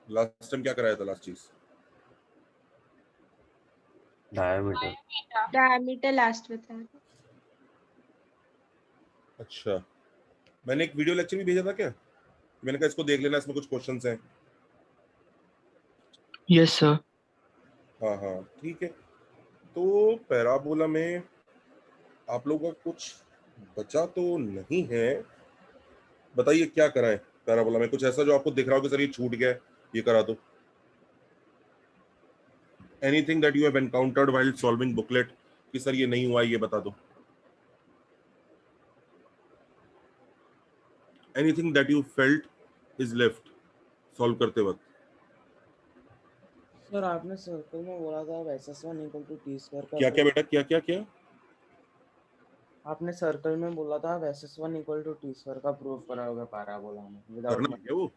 Last time क्या कराया था लास्ट चीज? डायमीटर। डायमीटर लास्ट बताया था। अच्छा, मैंने एक वीडियो लेक्चर भी भेजा था क्या? मैंने कहा इसको देख लेना, इसमें कुछ क्वेश्चंस हैं। Yes sir. हाँ हाँ ठीक है। तो पैराबोला में आप लोगों का कुछ बचा तो नहीं है? बताइए क्या कराएं पैराबोला में, कुछ ऐसा जो आपको दिख रहा हो कि सर ये छूट गया है, ये करा दो। Anything that you have encountered while solving booklet कि सर ये नहीं हुआ, ये बता दो। Anything that you felt is left solve करते वक्त। सर आपने सर्कल में बोला था SS1 equal to T square का क्या क्या बेटा, क्या क्या क्या? आपने सर्कल में बोला था SS1 equal to T square का प्रूफ कराओगे पैराबोला में करना है विदाउट। क्या वो?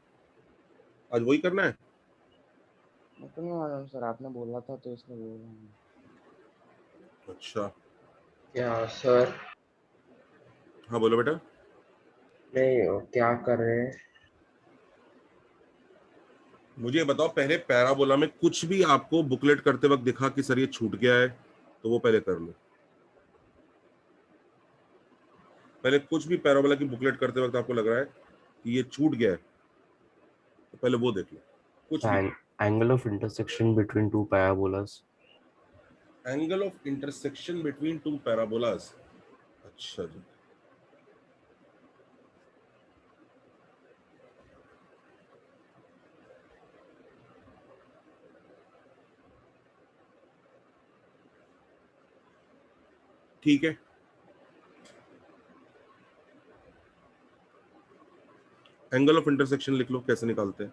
आज वही करना है? मैं तो नहीं मालूम सर, आपने बोला था तो इसलिए बोला हूँ। अच्छा क्या सर? हाँ बोलो बेटा। नहीं, वो क्या कर रहे हैं? मुझे बताओ, पहले पैराबोला में कुछ भी आपको बुकलेट करते वक्त दिखा कि सर ये छूट गया है, तो वो पहले कर लो। पहले कुछ भी पैराबोला की बुकलेट करते वक्त आपको लग रहा है कि ये छूट गया है, तो पहले वो देख लो। कुछ भी। Angle of intersection between two parabolas. Angle of intersection between two parabolas. अच्छा जी। ठीक है, एंगल ऑफ इंटरसेक्शन लिख लो, कैसे निकालते हैं।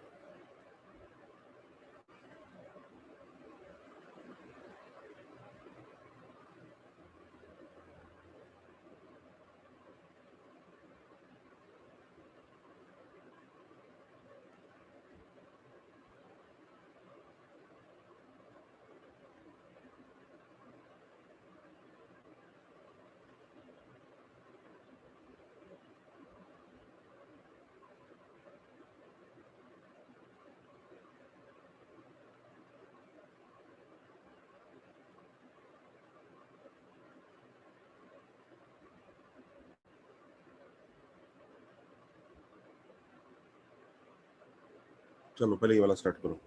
चलो पहले ये वाला स्टार्ट करो।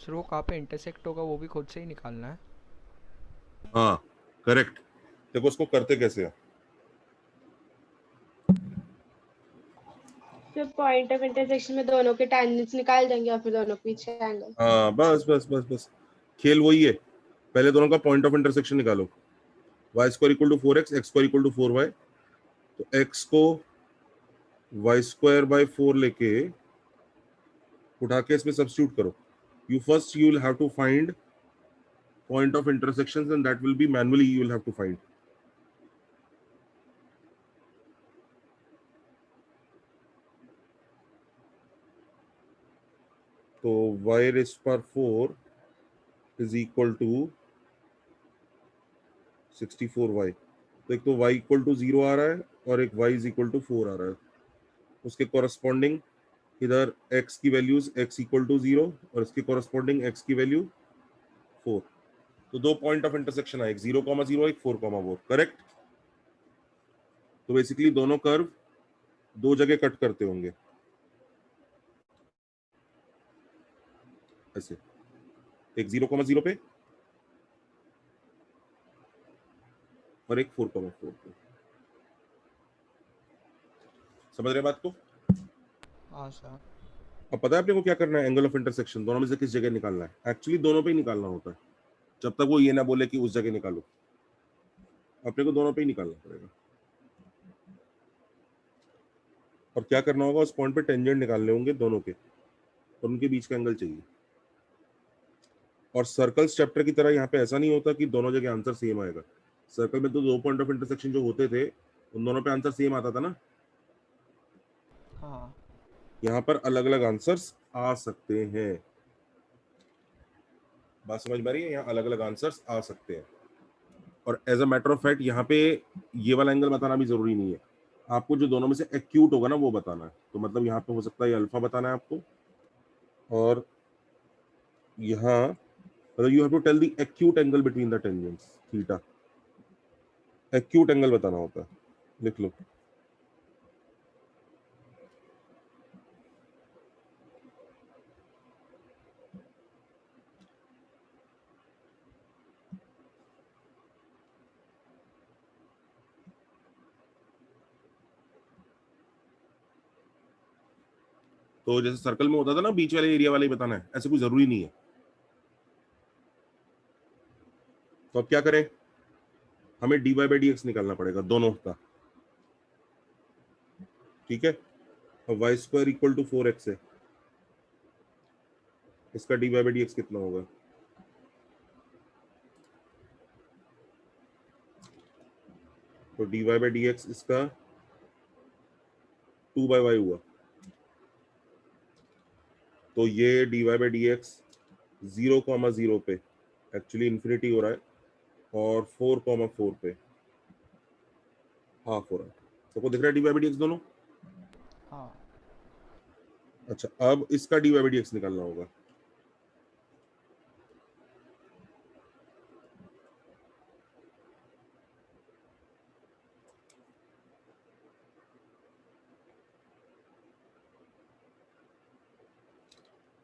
सर वो कहाँ पे इंटरसेक्ट होगा वो भी खुद से ही निकालना है? हाँ करेक्ट। देखो उसको करते कैसे हैं। फिर पॉइंट ऑफ इंटरसेक्शन में दोनों के टेंजेंट्स निकाल देंगे और फिर दोनों के पीछे एंगल। हाँ बस बस बस बस, खेल वही है। पहले दोनों का पॉइंट ऑफ इंटरसेक्शन निकालो। Y square equal to 4x, x square equal to 4y। तो x को वाई स्क्वायर बाय 4 लेके उठा के इसमें सब्स्टिट्यूट करो। you will have to find point of intersections and that will be manually you will have to find. तो y raised power 4 is equal to 64y। तो एक तो y इक्वल टू 0 आ रहा है और एक y इज इक्वल टू 4 आ रहा है। उसके कॉरस्पॉन्डिंग इधर x की वैल्यूज x इक्वल टू 0 और इसके कॉरस्पॉन्डिंग x की वैल्यू 4। तो दो पॉइंट ऑफ इंटरसेक्शन है, एक 0,0 एक 4,4। करेक्ट। तो बेसिकली दोनों कर्व दो जगह कट करते होंगे ऐसे, एक 0,0 पे और एक 4,4 पे। समझ रहे बात को? हाँ सर। अब पता है अपने को क्या करना है? एंगल ऑफ इंटरसेक्शन दोनों में से किस जगह निकालना है। एक्चुअली दोनों पे ही निकालना होता है, जब तक वो ये ना बोले कि उस जगह निकालो। अपने को दोनों पे ही निकालना पड़ेगा। और क्या करना होगा, उस पॉइंट पे टेंजेंट निकालने होंगे दोनों के और उनके बीच का एंगल चाहिए। और सर्कल्स चैप्टर की तरह यहाँ पे ऐसा नहीं होता कि दोनों जगह आंसर सेम आएगा। सर्कल में तो दो पॉइंट ऑफ इंटरसेक्शन जो होते थे उन दोनों पे आंसर सेम आता था ना। हाँ यहाँ पर अलग अलग आंसर्स आ सकते हैं। बात समझ में आ रही है? यहाँ अलग अलग आंसर्स आ सकते हैं। और as a matter of fact यहाँ पे ये वाला एंगल बताना भी जरूरी नहीं है। आपको जो दोनों में से एक्यूट होगा ना वो बताना है। तो मतलब यहाँ पे हो सकता है अल्फा बताना है आपको, और यहाँ मतलब you have to tell the acute angle between the tangents theta. Acute angle बताना होता है, लिख लो। तो जैसे सर्कल में होता था ना, बीच वाले एरिया वाले ही बताना है, ऐसे कोई जरूरी नहीं है। तो अब क्या करें, हमें dy बाई डी एक्स निकालना पड़ेगा दोनों का। ठीक है। अब Y square equal to 4x है, इसका dy बाई डी एक्स कितना होगा? तो dy बाई डी एक्स इसका 2/y हुआ। तो ये dy बाई डी एक्स 0,0 पे एक्चुअली इंफिनिटी हो रहा है और 4,4 पे हाफ हो रहा है। तो को दिख रहा है dy बाई डी एक्स दोनों? हाँ। अच्छा, अब इसका dy बाई डी एक्स निकालना होगा।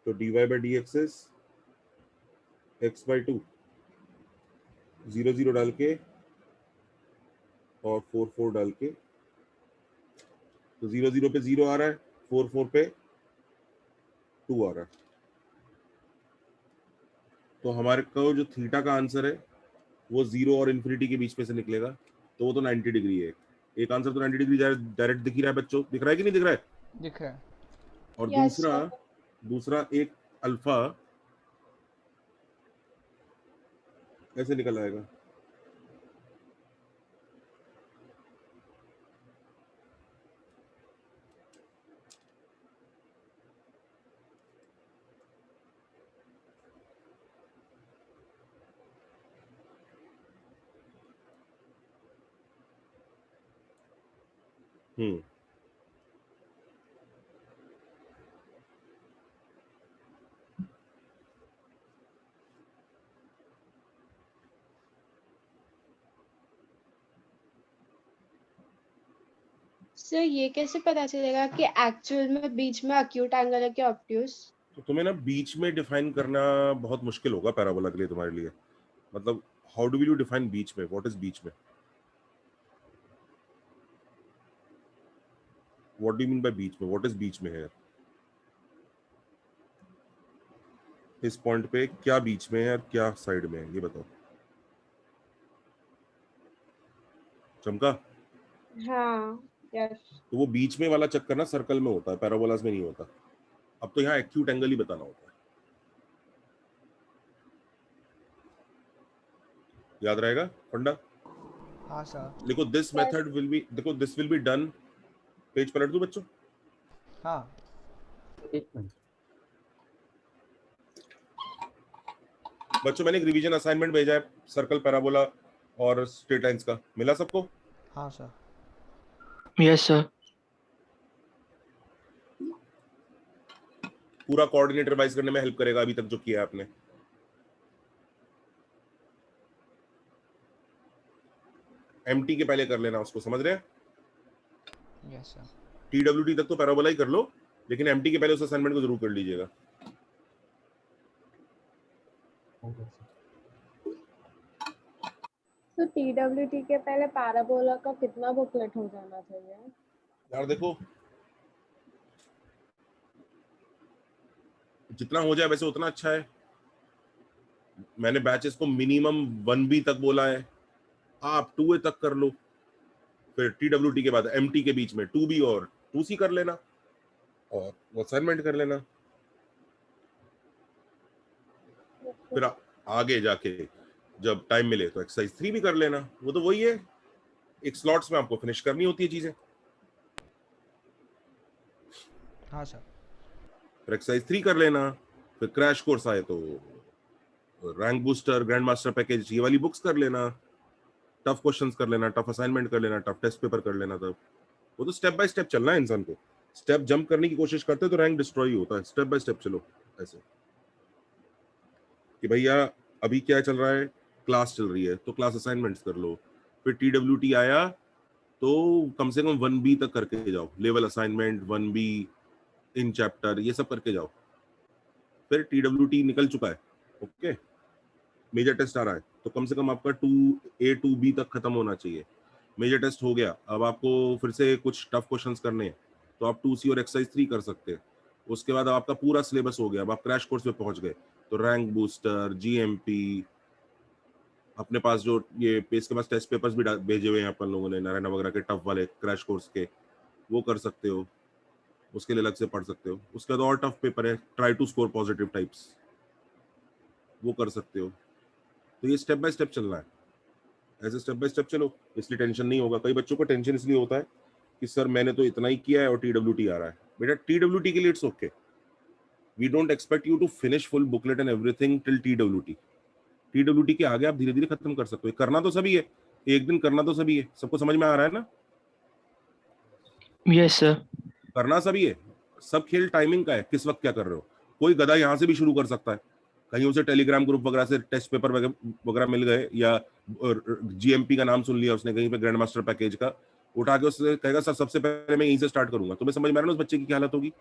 तो dy by D x is x by 2, 0 0 डाल के और 4 4 डाल के। तो 0 0 पे 0 आ रहा है, 4 4 पे 2 आ रहा है। तो हमारे को जो थीटा का आंसर है वो 0 और इन्फिनिटी के बीच में से निकलेगा। तो वो तो 90 डिग्री है। एक आंसर तो 90 डिग्री डायरेक्ट दिख ही रहा है बच्चों, दिख रहा है कि नहीं दिख रहा है? दिख रहा है। और यस दूसरा सर। दूसरा एक अल्फा ऐसे निकल आएगा। हम्म। सर ये कैसे पता चलेगा कि एक्चुअल में बीच में अक्यूट एंगल है कि ऑब्ट्यूज? तो तुम्हें ना बीच में डिफाइन करना बहुत मुश्किल होगा पैराबोला के लिए तुम्हारे लिए। मतलब हाउ डू यू डिफाइन बीच में? व्हाट इज बीच में? What do you mean by बीच में? व्हाट इज बीच में है? इस पॉइंट पे क्या बीच में है और क्या साइड में है, ये बताओ। चमका? हाँ, यस। तो वो बीच में वाला चक्कर ना सर्कल में होता है, पैराबोलास में नहीं होता। अब तो यहाँ एक्यूट एंगल ही बताना होता है, याद रहेगा फंडा? हाँ सर। देखो दिस मेथड विल बी, देखो this will be done. Page पलट दो बच्चों। हाँ एक मिनट। बच्चों मैंने एक रिवीजन असाइनमेंट भेजा है सर्कल, पैराबोला और स्ट्रेट लाइंस का, मिला सबको? हाँ सर। Yes sir. पूरा कोऑर्डिनेट रिवाइज करने में हेल्प करेगा अभी तक जो किया है आपने। एमटी के पहले कर लेना उसको, समझ रहे हैं? Yes sir. टीडब्ल्यूटी तक तो पैराबोला ही कर लो, लेकिन एमटी के पहले उस असाइनमेंट को जरूर कर लीजिएगा। तो TWT के पहले पैराबोला का कितना बुकलेट हो जाना चाहिए? यार देखो, जितना हो जाए वैसे उतना अच्छा है। मैंने बैचेस को मिनिमम 1B तक बोला है, आप 2A तक कर लो, फिर TWT के बाद MT के बीच में 2B और 2C कर लेना और वो असाइनमेंट कर लेना। फिर आगे जाके जब टाइम मिले तो एक्सरसाइज 3 भी कर लेना, वो तो वही है, एक स्लॉट्स में आपको फिनिश करनी होती है चीजें। हाँ सर। फिर एक्सरसाइज 3 कर लेना, फिर क्रैश कोर्स आए तो rank booster, grand master package, ये वाली बुक्स कर लेना, टफ क्वेश्चंस कर लेना, टफ असाइनमेंट कर लेना, टफ टेस्ट पेपर कर लेना। तब वो तो स्टेप बाय स्टेप चलना है इंसान को। स्टेप जंप करने की कोशिश करते तो रैंक डिस्ट्रॉय होता है। स्टेप बाय स्टेप चलो, ऐसे कि भैया अभी क्या चल रहा है, क्लास चल रही है तो क्लास असाइनमेंट्स कर लो, फिर TWT आया तो कम से कम 1B तक करके जाओ, level assignment 1B in chapter ये सब करके जाओ। फिर TWT निकल चुका है, ओके, मेजर टेस्ट आ रहा है तो कम से कम आपका 2A 2B तक खत्म होना चाहिए। मेजर टेस्ट हो गया, अब आपको फिर से कुछ टफ क्वेश्चंस करने हैं तो आप 2C और एक्सरसाइज 3 कर सकते हैं। उसके बाद आपका पूरा सिलेबस हो गया, अब आप क्रैश कोर्स पे पहुंच गए तो रैंक बूस्टर, GMP, अपने पास जो ये पेज के पास टेस्ट पेपर्स भी भेजे हुए हैं अपन लोगों ने नारायण वगैरह के टफ वाले क्रैश कोर्स के, वो कर सकते हो, उसके लिए अलग से पढ़ सकते हो। उसके बाद और टफ पेपर है, try to score positive types, वो कर सकते हो। तो ये स्टेप बाय स्टेप चलना है, ऐसे स्टेप बाय स्टेप चलो, इसलिए टेंशन नहीं होगा। कई बच्चों को टेंशन इसलिए होता है कि सर मैंने तो इतना ही किया है और TWT आ रहा है। बेटा TWT के लिए it's okay, we don't expect you to finish full booklet and everything till TWT के आगे आप धीरे धीरे खत्म कर सकते हो। करना तो सभी है, एक दिन करना तो सभी है, सबको समझ में आ रहा है ना? Yes sir. करना सभी है, सब खेल टाइमिंग का है, किस वक्त क्या कर रहे हो। कोई गधा यहाँ से भी शुरू कर सकता है, कहीं उसे टेलीग्राम ग्रुप वगैरह से टेस्ट पेपर वगैरह मिल गए या GMP का नाम सुन लिया उसने कहीं पे ग्रैंड मास्टर पैकेज का, उठा के उससे कहेगा सर सबसे पहले मैं यहीं से स्टार्ट करूंगा। तुम्हें समझ में आ रहा है ना उस बच्चे की क्या हालत होगी?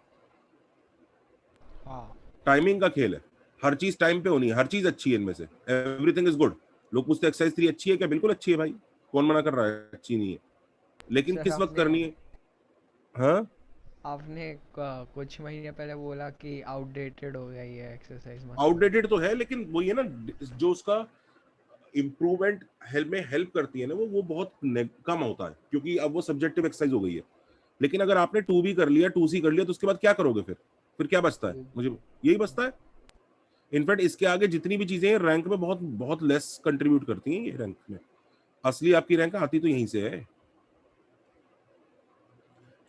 हाँ टाइमिंग का खेल है, हर चीज टाइम पे होनी है, हर चीज अच्छी है इनमें से, एवरीथिंग इज गुड। लोग पूछते एक्सरसाइज 3 अच्छी है क्या? बिल्कुल अच्छी है भाई, कौन मना कर रहा है अच्छी नहीं है, लेकिन सर किस वक्त आपने करनी है? हाँ आपने कुछ महीने पहले बोला कि आउटडेटेड हो गई है एक्सरसाइज मतलब। आउटडेटेड तो है, लेकिन वो ये ना जो उसका इम्प्रूवमेंट हेल्प करती है ना वो बहुत कम होता है, क्योंकि अब वो सब्जेक्टिव एक्सरसाइज हो गई है। लेकिन अगर आपने 2B कर लिया, 2C कर लिया तो उसके बाद क्या करोगे? फिर क्या बचता है? मुझे यही बचता है। इनफैक्ट इसके आगे जितनी भी चीजें रैंक में बहुत बहुत लेस कंट्रीब्यूट करती हैं, ये रैंक में असली आपकी रैंक आती तो यहीं से है।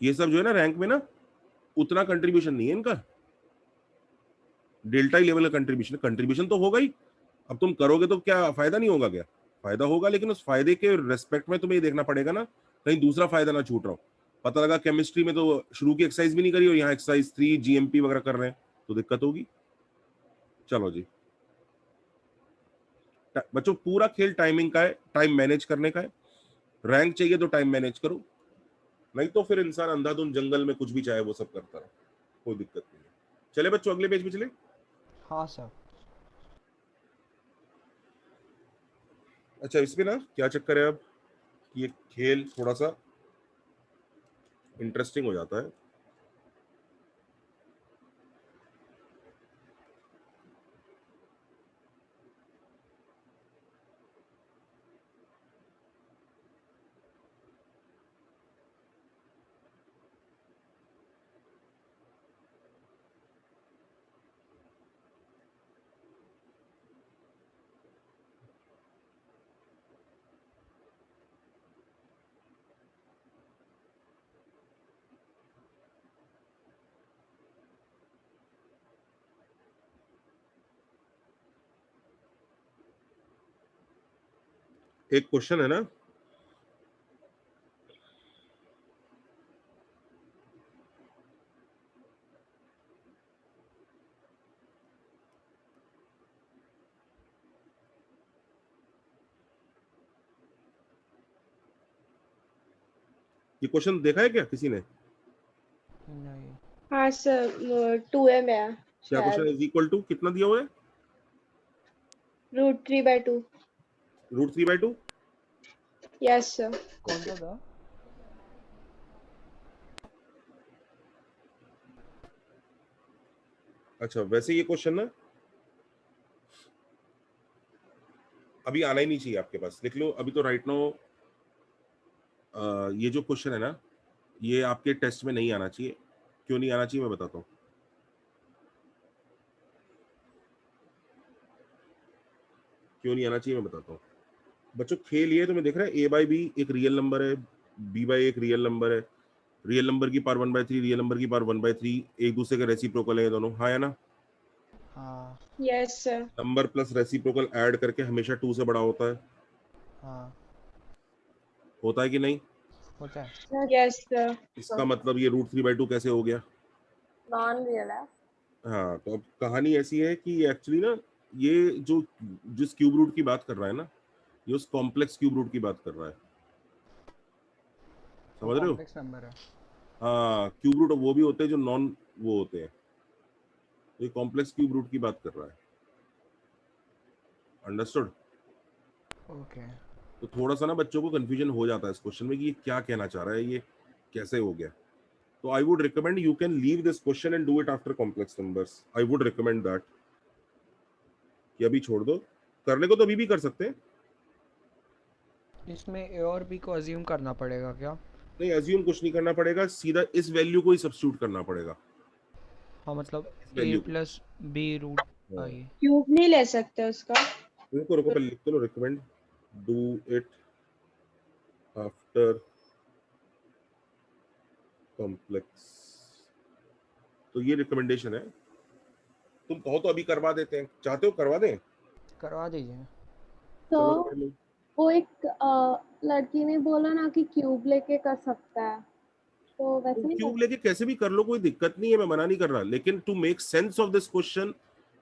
ये सब जो है ना रैंक में ना उतना कंट्रीब्यूशन नहीं है इनका, डेल्टा ही लेवल का कंट्रीब्यूशन तो होगा ही। अब तुम करोगे तो क्या फायदा नहीं होगा? क्या फायदा होगा, लेकिन उस फायदे के रेस्पेक्ट में तुम्हें ये देखना पड़ेगा ना कहीं दूसरा फायदा ना छूट रहा हो। पता लगा केमिस्ट्री में तो शुरू की एक्सरसाइज भी नहीं करी और यहाँ एक्सरसाइज 3 GMP वगैरह कर रहे हैं तो दिक्कत होगी। चलो जी बच्चों, पूरा खेल टाइमिंग का है, टाइम मैनेज करने का है। रैंक चाहिए तो टाइम मैनेज करो, नहीं तो फिर इंसान अंधाधुंध जंगल में कुछ भी चाहे वो सब करता रहे, कोई दिक्कत नहीं है। चले बच्चों, अगले पेज पे चले। हाँ सर। अच्छा, इसमें ना क्या चक्कर है अब, ये खेल थोड़ा सा इंटरेस्टिंग हो जाता है। एक क्वेश्चन है ना, ये क्वेश्चन देखा है क्या किसी ने? नहीं। हाँ सर, 2a में है क्या क्वेश्चन शायद। इज इक्वल टू कितना दिया हुआ है? √3/2। √3/2। Yes sir. कौन सा था? अच्छा, वैसे ये क्वेश्चन ना अभी आना ही नहीं चाहिए आपके पास, लिख लो अभी तो राइट नाउ। ये जो क्वेश्चन है ना, ये आपके टेस्ट में नहीं आना चाहिए। क्यों नहीं आना चाहिए मैं बताता हूँ। क्यों नहीं आना चाहिए मैं बताता हूँ। बच्चों खेल ये तुम्हें दिख रहा है, a/b एक रियल नंबर है, b/a एक रियल नंबर है। रियल नंबर की पावर 1/3, रियल नंबर की पावर 1/3 एक दूसरे के रेसिप्रोकल है ये दोनों, हाँ या ना? हाँ। Yes sir. Number plus reciprocal add करके हमेशा 2 से बड़ा होता है। हाँ होता है कि नहीं? होता है। Yes sir. इसका मतलब ये √3/2 कैसे हो गया? नॉन रियल है। हाँ, तो अब कहानी ऐसी है कि एक्चुअली ना, ये जो जिस क्यूब रूट की बात कर रहा है ना, ये उस कॉम्प्लेक्स क्यूब रूट की बात कर रहा है। वो समझ रहे हो? कॉम्प्लेक्स नंबर है। हाँ, क्यूब रूट वो भी होते हैं जो नॉन वो होते हैं, तो ये कॉम्प्लेक्स क्यूब रूट की बात कर रहा है। अंडरस्टूड? ओके। तो थोड़ा सा ना बच्चों को कंफ्यूजन हो जाता है इस क्वेश्चन में कि ये क्या कहना चाह रहा है, ये कैसे हो गया। तो I would recommend you can leave this question and do it after complex numbers. I would recommend that, कि अभी छोड़ दो। करने को तो अभी भी कर सकते हैं। इसमें ए और बी को अज्यूम करना पड़ेगा क्या? नहीं, अज्यूम कुछ नहीं करना पड़ेगा, सीधा इस वैल्यू को ही सब्स्टिट्यूट करना पड़ेगा। हाँ मतलब इस a वैल्यू को, प्लस बी रूट हाँ। आई। क्यूब नहीं ले सकते उसका? रुको रुको, पहले लिख तो लो, recommend do it after complex. तो ये रिकमेंडेशन है, तुम कहो तो अभी करवा देते हैं, चाहते हो करवा दें? करवा दीजिए। तो चलो कर लो। वो एक लड़की ने बोला ना कि क्यूब लेके कर सकता है, तो वैसे तुम नहीं क्यूब कर। लेके कैसे भी कर लो, कोई दिक्कत नहीं है, मैं मना नहीं कर रहा, लेकिन to make sense of this question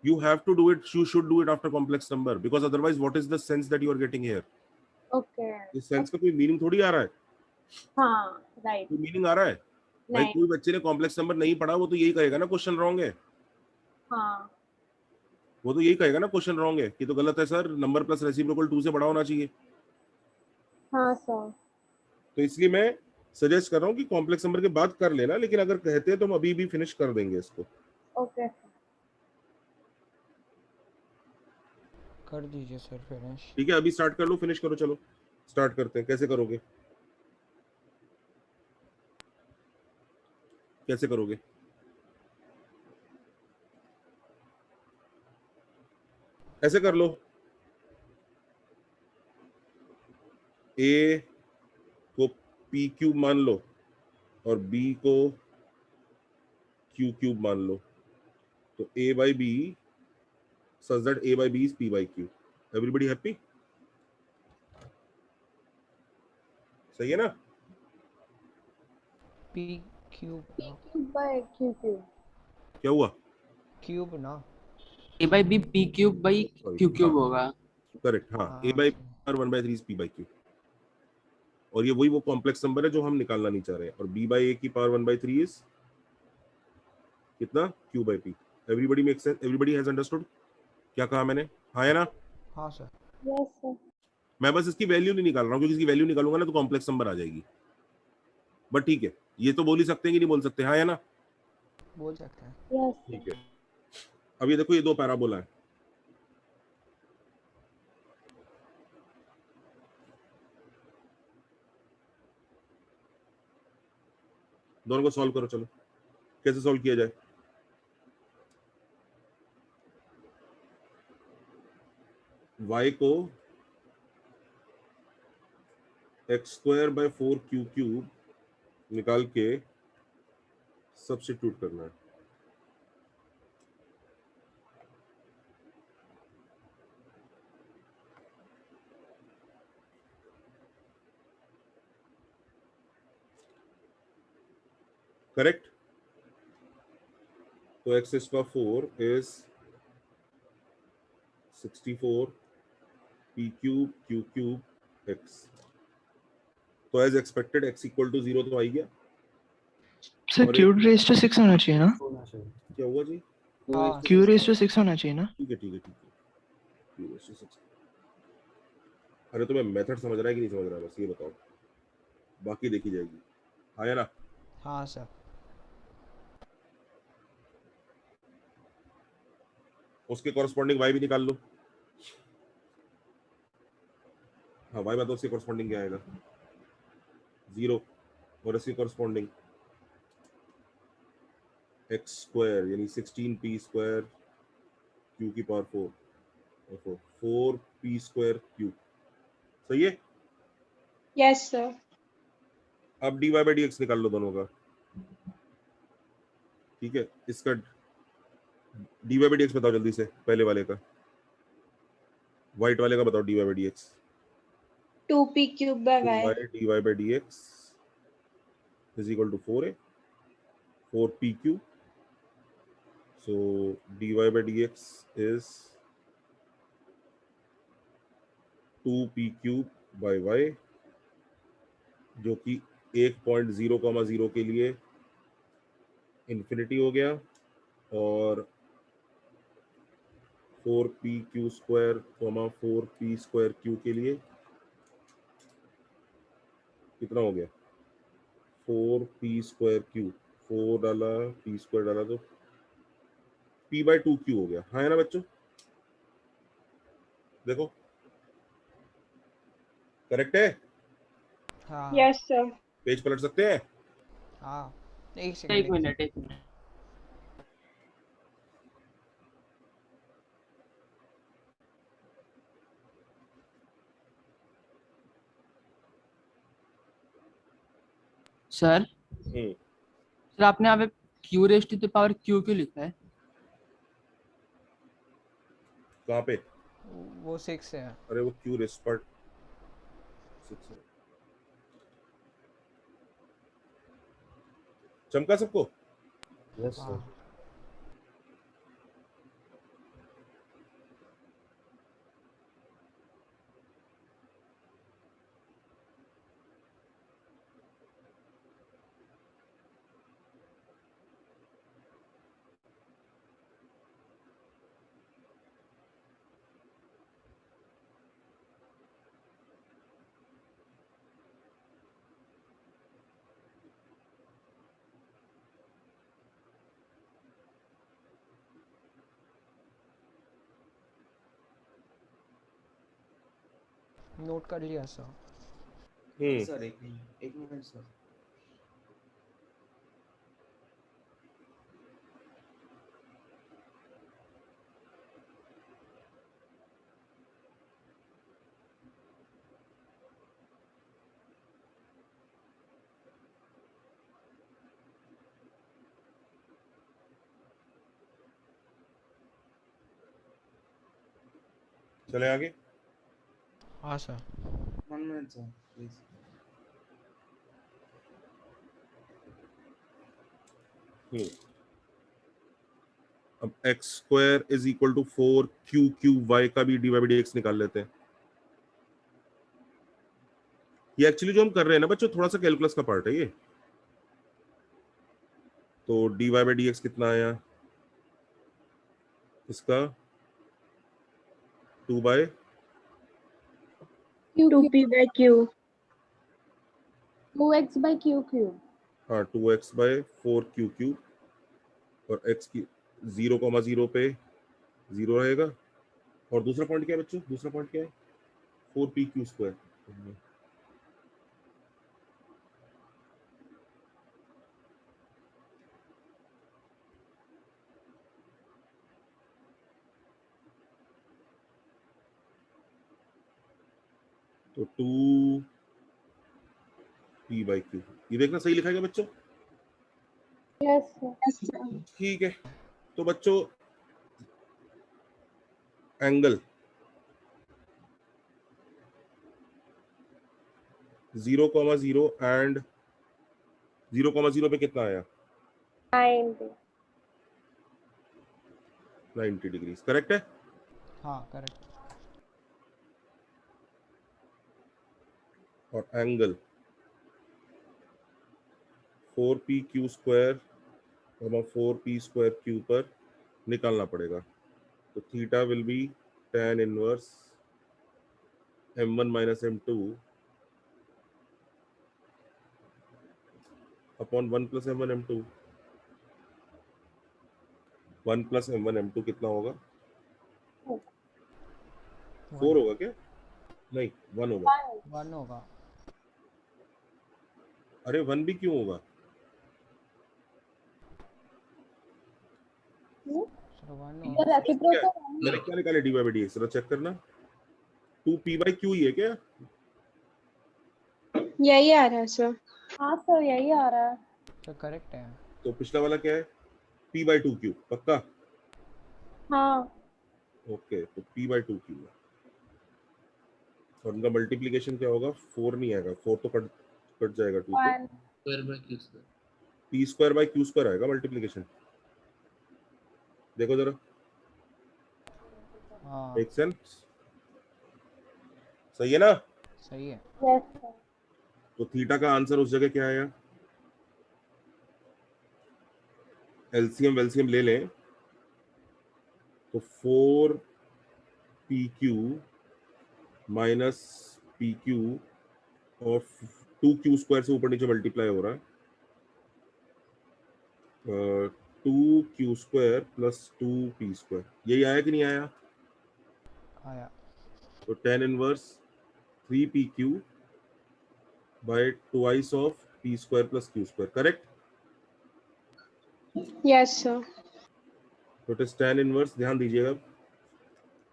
you have to do it, you should do it after complex number, because otherwise what is the sense that you are getting here? Okay. इस सेंस का कोई meaning थोड़ी आ रहा है। हाँ right. कोई meaning आ रहा है? भाई नहीं। कोई बच्चे ने कॉम्प्लेक्स नंबर नहीं पढ़ा, वो तो यही कहेगा ना क्वेश्चन रॉन्ग है। हाँ। वो तो यही कहेगा ना क्वेश्चन रॉन्ग है, कि तो गलत है सर, नंबर प्लस रेसिप्रोकल 2 से बड़ा होना चाहिए। हाँ सर। तो इसलिए मैं सजेस्ट कर रहा हूँ कि कॉम्प्लेक्स नंबर के बाद कर लेना, लेकिन अगर कहते हैं तो हम अभी भी फिनिश कर देंगे इसको। ओके। कर दीजिए सर फिनिश। ठीक है, अभी स्टार्ट कर लो, फिनिश करो, चलो स्टार्ट करते हैं। कैसे करोगे? कैसे करोगे? ऐसे कर लो, ए को पी क्यूब मान लो और बी को क्यू क्यूब मान लो, तो a by b such that a by b is p by q. Everybody happy? सही है ना? पी क्यूब ना, क्यूब बाय क्यू क्यूब। क्या हुआ? क्यूब ना। A by b P cube by Sorry, Q cube हाँ होगा। करेक्ट, हाँ a हाँ by सही। r 1/3 is p by q, और ये वही वो कॉम्प्लेक्स नंबर है जो हम निकालना नहीं चाह रहे हैं, और b by a की पावर 1/3 is कितना? q by p। Everybody make sense, everybody has understood क्या कहा मैंने? हाँ या ना? हाँ सर। Yes sir. मैं बस इसकी वैल्यू नहीं निकाल रहा हूँ, क्योंकि इसकी वैल्यू निकालूंगा ना तो कॉम्प्लेक्स नंबर आ जाएगी, बट ठीक है, ये तो बोल ही सकते हैं कि नहीं बोल सकते? हाँ या ना? बोल सकते हैं। यस ठीक है। अब ये देखो, ये दो पैराबोला है, दोनों को सॉल्व करो। चलो कैसे सॉल्व किया जाए? y को x²/4q³ निकाल के सब्स्टिट्यूट करना है। करेक्ट? तो x⁴ is 64 p³ q³ x। तो एज एक्सपेक्टेड x = 0 तो आ ही गया। सर और क्यू रेज टू 6 होना चाहिए ना? होना चाहिए। क्या हुआ जी? हाँ क्यू रेज टू 6 होना चाहिए ना? ठीक है ठीक है ठीक है। q⁻⁶ अरे तो मैं मेथड समझ रहा है कि नहीं समझ रहा है, बस ये बताओ, बाकी देखी जाएगी। हाँ या ना? हाँ सर। उसके कॉरस्पॉन्डिंग y भी निकाल लो। हाँ y में तो उसके कॉरस्पॉन्डिंग क्या आएगा? 0। और इसके कॉरस्पॉन्डिंग x² यानी 16p² q⁴ 4p² सही है। Yes sir. अब dy/dx निकाल लो दोनों का। ठीक है, इसका dy/dx बताओ जल्दी से, पहले वाले का, व्हाइट वाले का बताओ dy/dx। 2p³ dy/dx = 4 है, 4p³। so dy/dx is 2p³ y, जो कि 1.0,0 के लिए इन्फिनिटी हो गया, और 4pq², 4p²q के लिए कितना हो गया? 4p²q, 4 डाला p² डाला तो p/2q हो गया। हाँ है ना बच्चों? देखो करेक्ट है। हाँ। Yes sir. पेज पलट सकते हैं? हाँ एक सेकंड। एक मिनट एक मिनट। सर सर आपने यहाँ पे q raise to the power q क्यों लिखा है? कहाँ पे? वो 6 है। अरे वो क्यू रेस्पार्ट 6 है। चमका सबको? यस हाँ सर। नोट कर लिया सर। सर एक मिनट सर। चले आगे। हाँ सर। 1 minute sir please. अब x² = 4q³ का भी dy/dx निकाल लेते हैं। ये एक्चुअली जो हम कर रहे हैं ना बच्चों, थोड़ा सा कैलकुलस का पार्ट है ये। तो dy/dx कितना आया? इसका 2 by q 2p by q 2x by q cube. हाँ 2x बाय 4q क्यूब और x की 0,0 पे 0 रहेगा। और दूसरा पॉइंट क्या है बच्चों? दूसरा पॉइंट क्या है? 4p square. तो 2p बाई क्यू, ये देखना सही लिखा है क्या बच्चों? Yes sir. ठीक है। तो बच्चों एंगल 0,0 एंड 0,0 पे कितना आया? 90। 90 डिग्री। करेक्ट है? हाँ करेक्ट। और angle 4p square 4p square Q पर निकालना पड़ेगा। तो theta will be tan inverse m1 minus m2 upon 1 plus m1 m2। 1 plus m1 m2 कितना होगा? 4 होगा क्या? नहीं 1 होगा। 1 होगा। अरे 1 भी क्यों होगा? सर 1 तो होगा। रेसिप्रोकल मैंने क्या निकाले dy by dx? जरा चेक करना। 2p by q ही है क्या? यही आ रहा है सर। हाँ सर यही आ रहा है। तो करेक्ट है। तो पिछला वाला क्या है? p by 2q पक्का? हाँ ओके तो p by 2q है। और उनका मल्टीप्लिकेशन क्या होगा? 4 नहीं आएगा, 4 तो कट कट जाएगा 2 से। 1। p square by q square आएगा मल्टीप्लिकेशन। देखो जरा, हाँ मेक सेंस? सही है ना? सही है। Yes sir. तो थीटा का आंसर उस जगह क्या आया? एलसीएम वेलसीएम ले लें तो 4pq माइनस pq और 2q स्क्वायर से ऊपर नीचे मल्टीप्लाई हो रहा है। 2q square plus 2p square, यही आया कि नहीं आया? आया। तो tan inverse 3pq bye twice of p square plus q square. Correct? Yes sir. तो इट इज tan इनवर्स, ध्यान दीजिएगा,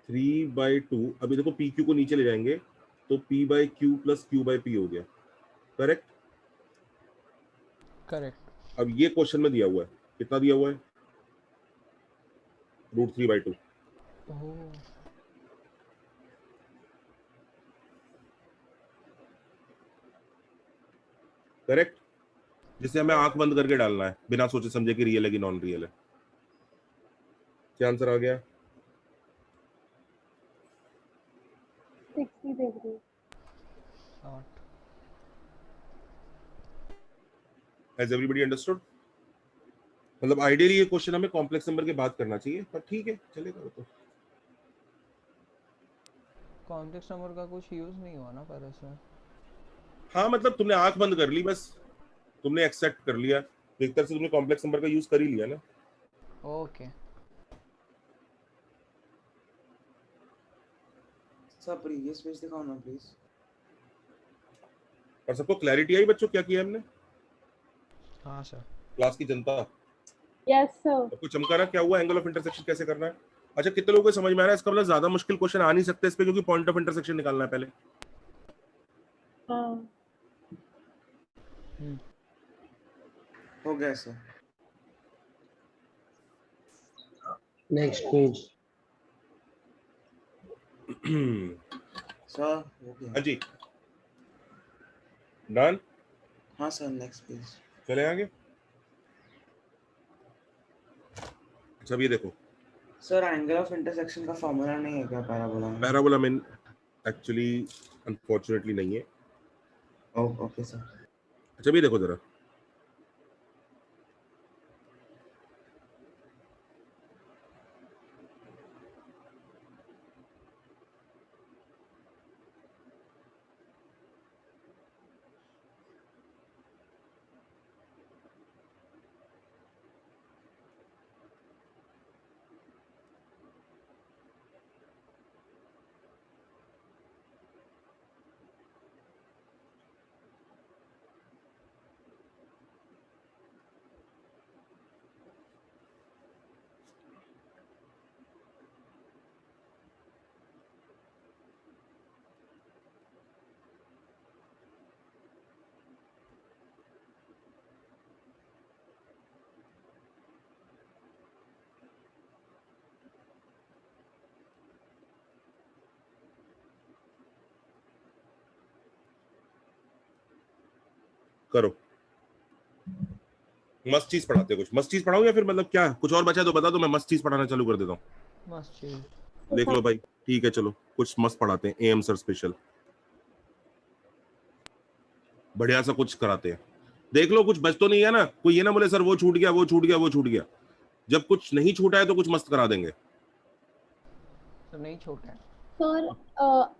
3/2। अभी देखो pq को नीचे ले जाएंगे तो p by Q plus q by p हो गया। करेक्ट? करेक्ट। अब ये क्वेश्चन में दिया हुआ है, कितना दिया हुआ है? √3/2। ओह करेक्ट? जिसे हमें आंख बंद करके डालना है बिना सोचे समझे कि रियल है कि नॉन रियल है। क्या आंसर आ गया? 60 डिग्री। 60। Has everybody understood? मतलब आइडियली ये क्वेश्चन हमें कॉम्प्लेक्स नंबर के बाद करना चाहिए, पर ठीक है चलेगा। तो कॉम्प्लेक्स नंबर का कुछ यूज नहीं हुआ ना पर इसमें। हाँ मतलब तुमने आंख बंद कर ली, बस तुमने एक्सेप्ट कर लिया, तो एक तरह से तुमने कॉम्प्लेक्स नंबर का यूज कर ही लिया ना। ओके। सर प्रीवियस पेज दिखाओ ना प्लीज। और सबको क्लैरिटी आई बच्चों क्या किया हमने? हाँ सर। क्लास की जनता यस सर। सबको चमका ना क्या हुआ? एंगल ऑफ इंटरसेक्शन कैसे करना है? अच्छा कितने लोगों को समझ में आ रहा है? इसका मतलब ज्यादा मुश्किल क्वेश्चन आ नहीं सकते इस पे, क्योंकि पॉइंट ऑफ इंटरसेक्शन निकालना है पहले। हाँ हो गया सर। Next page. सर हो गया। हाँ जी डन। हाँ सर नेक्स्ट पेज। चले आगे। अच्छा अब ये देखो, सर एंगल ऑफ इंटरसेक्शन का फॉर्मूला नहीं है क्या पैराबोला में? पैराबोला में एक्चुअली अनफॉर्चुनेटली नहीं है। Okay sir. अच्छा अब ये देखो जरा, करो। मस्त चीज पढ़ाते हैं, कुछ मस्त चीज पढ़ाऊं या फिर मतलब क्या कुछ और बचा है तो बता दो, मैं मस्त चीज पढ़ाना चालू कर देता हूँ। मस्त चीज। देख लो भाई, ठीक है चलो कुछ मस्त पढ़ाते हैं, एएम सर स्पेशल बढ़िया सा कुछ कराते हैं। देख लो कुछ बच तो नहीं है ना, कोई ये ना बोले सर वो छूट गया वो छूट गया वो छूट गया। जब कुछ नहीं छूटा है तो कुछ मस्त करा देंगे। तो नहीं छोटा है। सर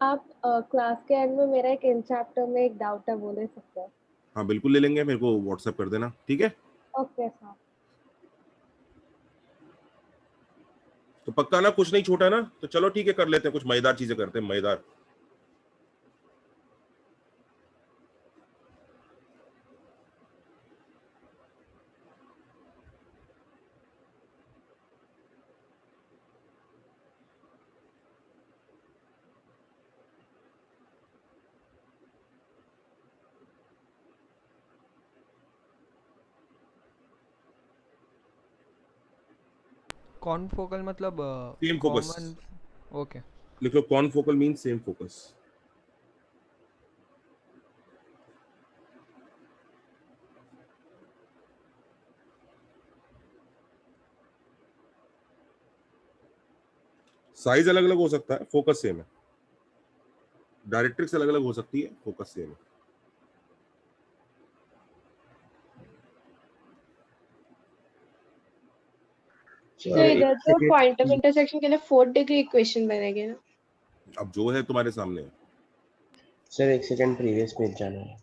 आप क्लास के एंड में मेरा एक इन चैप्टर में एक डाउट है, वो ले सकते हैं? हाँ बिल्कुल ले लेंगे, मेरे को व्हाट्सएप कर देना, ठीक है। Okay sir. तो पक्का ना कुछ नहीं छूटा ना, तो चलो ठीक है कर लेते हैं, कुछ मजेदार चीजें करते हैं, मजेदार। कॉन्फोकल मतलब सेम फोकस। कॉमन। ओके। लिख लो confocal mean same focus. Size अलग अलग हो सकता है, फोकस सेम है। डायरेक्ट्रिक्स अलग अलग हो सकती है, फोकस सेम है। तो इधर तो पॉइंट ऑफ इंटरसेक्शन के लिए 4th डिग्री इक्वेशन बनेगी ना? अब जो है तुम्हारे सामने है। सर एक सेकंड प्रीवियस पेज जाना है।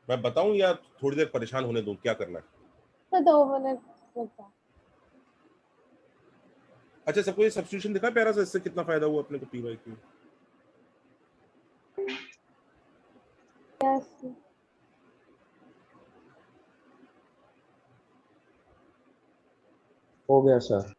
मैं बताऊं या थोड़ी देर परेशान होने दूं, क्या करना है? तो 2 मिनट रुको। अच्छा सबको ये सब्स्टिट्यूशन दिखा प्यारा सा, इससे कितना फायदा हुआ अपने को पी वाई की। यस। हो गया सर।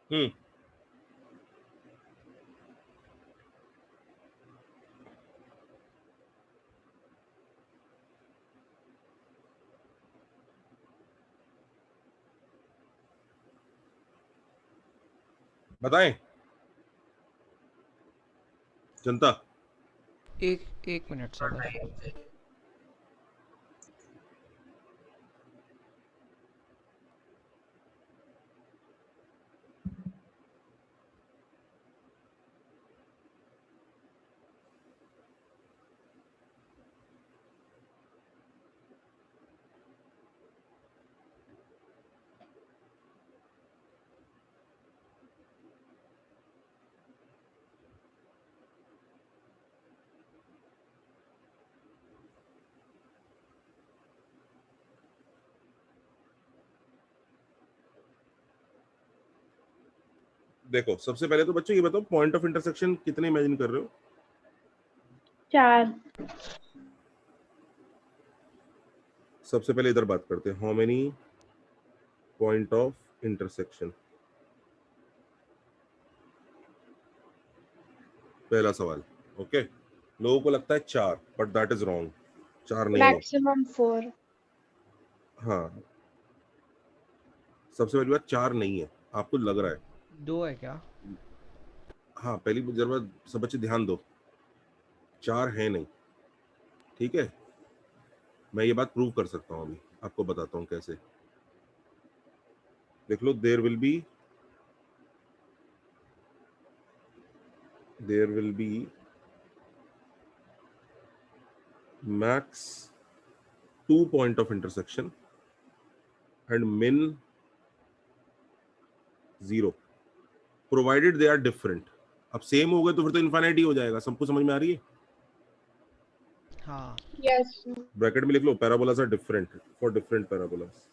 हम्म। बताएं जनता। एक एक मिनट सर बस। देखो सबसे पहले तो बच्चों ये बताओ पॉइंट ऑफ इंटरसेक्शन कितने इमेजिन कर रहे हो? 4। सबसे पहले इधर बात करते हैं, how many point of intersection. पहला सवाल। ओके लोगों को लगता है 4, बट दैट इज रॉन्ग, 4 नहीं है। मैक्सिमम 4। हाँ सबसे पहली बात 4 नहीं है, आपको लग रहा है। 2 है क्या? हाँ पहली जरूरत सब बच्चे ध्यान दो, 4 है नहीं। ठीक है, मैं ये बात प्रूव कर सकता हूँ, अभी आपको बताता हूँ कैसे। देख लो, there will be max 2 point of intersection and min 0 provided they are different। अब सेम हो गए तो फिर तो इनफाइनाइट ही हो जाएगा। सबको समझ में आ रही है? हाँ Yes. ब्रैकेट में लिख लो parabolas are different for different parabolas.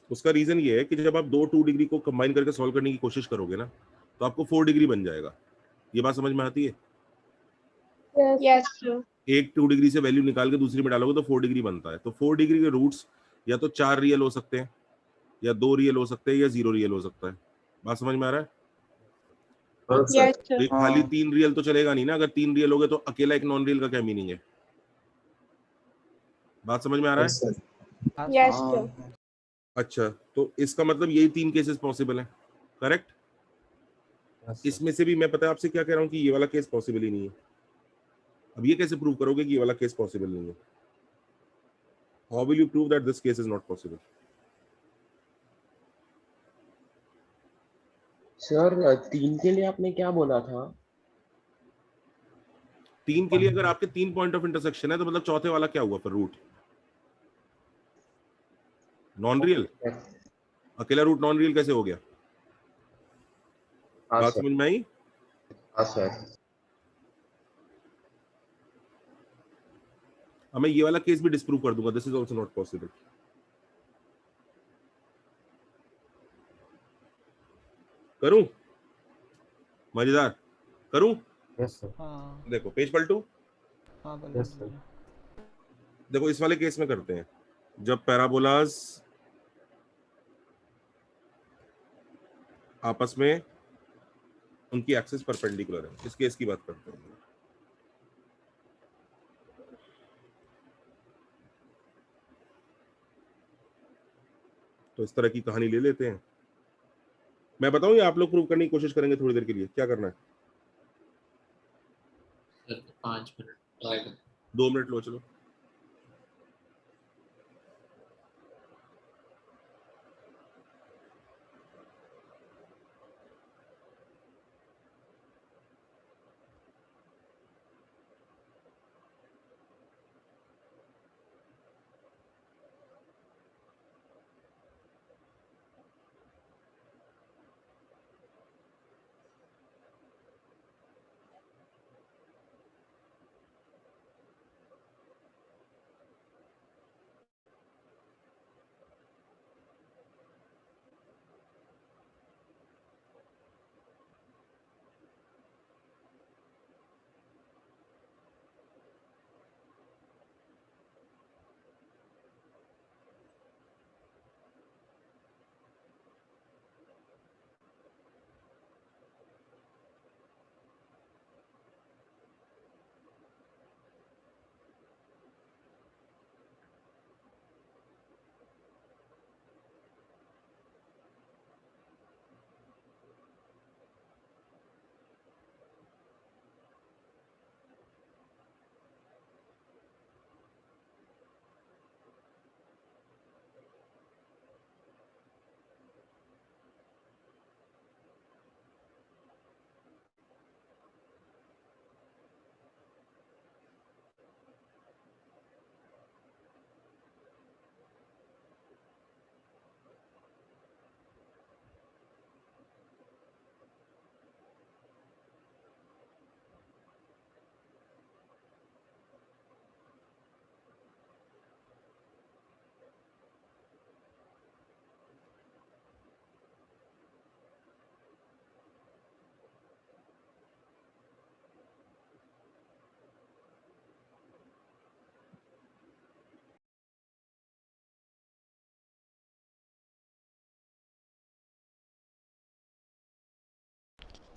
उसका रीजन ये है कि जब आप दो 2 डिग्री को कंबाइन करके सॉल्व करने की कोशिश करोगे ना, तो आपको 4 डिग्री बन जाएगा। ये बात समझ में आती है? Yes. Yes, sir. एक 2 डिग्री से वैल्यू निकाल के दूसरी में डालोगे तो 4 डिग्री बनता है। तो 4 डिग्री के रूट्स या तो 4 रियल हो सकते हैं, या 2 रियल हो सकते हैं, या 0 रियल हो सकता है। बात समझ में आ रहा है? Yes, sir. एक खाली 3 रियल तो चलेगा नहीं ना। अगर 3 रियल हो गए तो अकेला एक नॉन रियल का क्या मीनिंग है? बात समझ में आ रहा है? हाँ Yes, हाँ। sir. अच्छा, तो इसका मतलब यही 3 केसेस पॉसिबल हैं, करेक्ट? इसमें से भी मैं पता है आपसे क्या कह रहा हूँ कि ये वाला केस पॉसिबल ही नहीं है। अब ये कैसे प्रूव करोगे कि ये वाला केस पॉसिबल नहीं है? How will you prove that this case is not possible? Sir 3 के लिए आपने क्या बोला था? 3 के लिए अगर आपके 3 पॉइंट ऑफ इंटरसेक्शन है तो मतलब चौथे वाला क्या हुआ फिर? Root non real. अकेला रूट नॉन रियल कैसे हो गया? हाँ बात सर। समझ में आई? हाँ सर। अब मैं ये वाला केस भी डिस्प्रूव कर दूंगा, this is also not possible. करूं? मजेदार करूं? हाँ देखो पेज पलटू। हाँ बोलो बोलो। देखो इस वाले केस में करते हैं, जब पैराबोलास आपस में उनकी एक्सिस परपेंडिकुलर है। इस केस की बात करते हैं। तो इस तरह की कहानी ले लेते हैं। मैं बताऊं या आप लोग प्रूव करने की कोशिश करेंगे थोड़ी देर के लिए? क्या करना है? 5 मिनट ट्राई करो। 2 मिनट लो, चलो।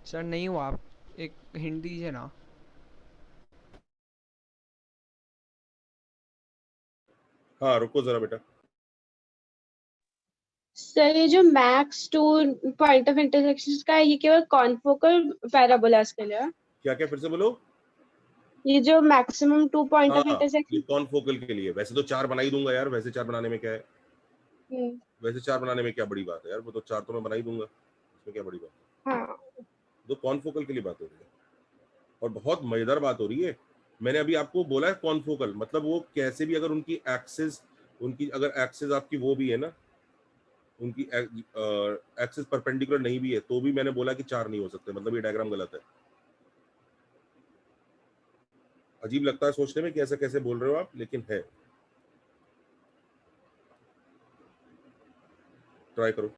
सर नहीं हुआ, आप एक हिंट दीजिए ना। हाँ रुको जरा बेटा। सर ये जो max two point of intersection का है, ये केवल कॉन्फोकल पैराबोलास के लिए है? क्या क्या फिर से बोलो। ये जो मैक्सिमम 2 पॉइंट ऑफ हाँ, ये इंटरसेक्शन। कॉन्फोकल के लिए। वैसे तो 4 बना ही दूंगा यार, वैसे 4 बनाने में क्या है, वैसे 4 बनाने में क्या बड़ी बात है यार, वो तो 4 तो मैं बना ही दूंगा, इसमें क्या बड़ी बात है। हाँ तो कॉन्फोकल के लिए बात हो रही है और बहुत मजेदार बात हो रही है। मैंने अभी आपको बोला है कॉन्फोकल मतलब वो कैसे भी अगर उनकी एक्सिस, उनकी अगर एक्सिस आपकी वो भी है ना, उनकी एक्सिस परपेंडिकुलर नहीं भी है तो भी मैंने बोला कि 4 नहीं हो सकते, मतलब ये डायग्राम गलत है। अजीब लगता है सोचने में कि ऐसा कैसे बोल रहे हो आप, लेकिन है। ट्राई करो।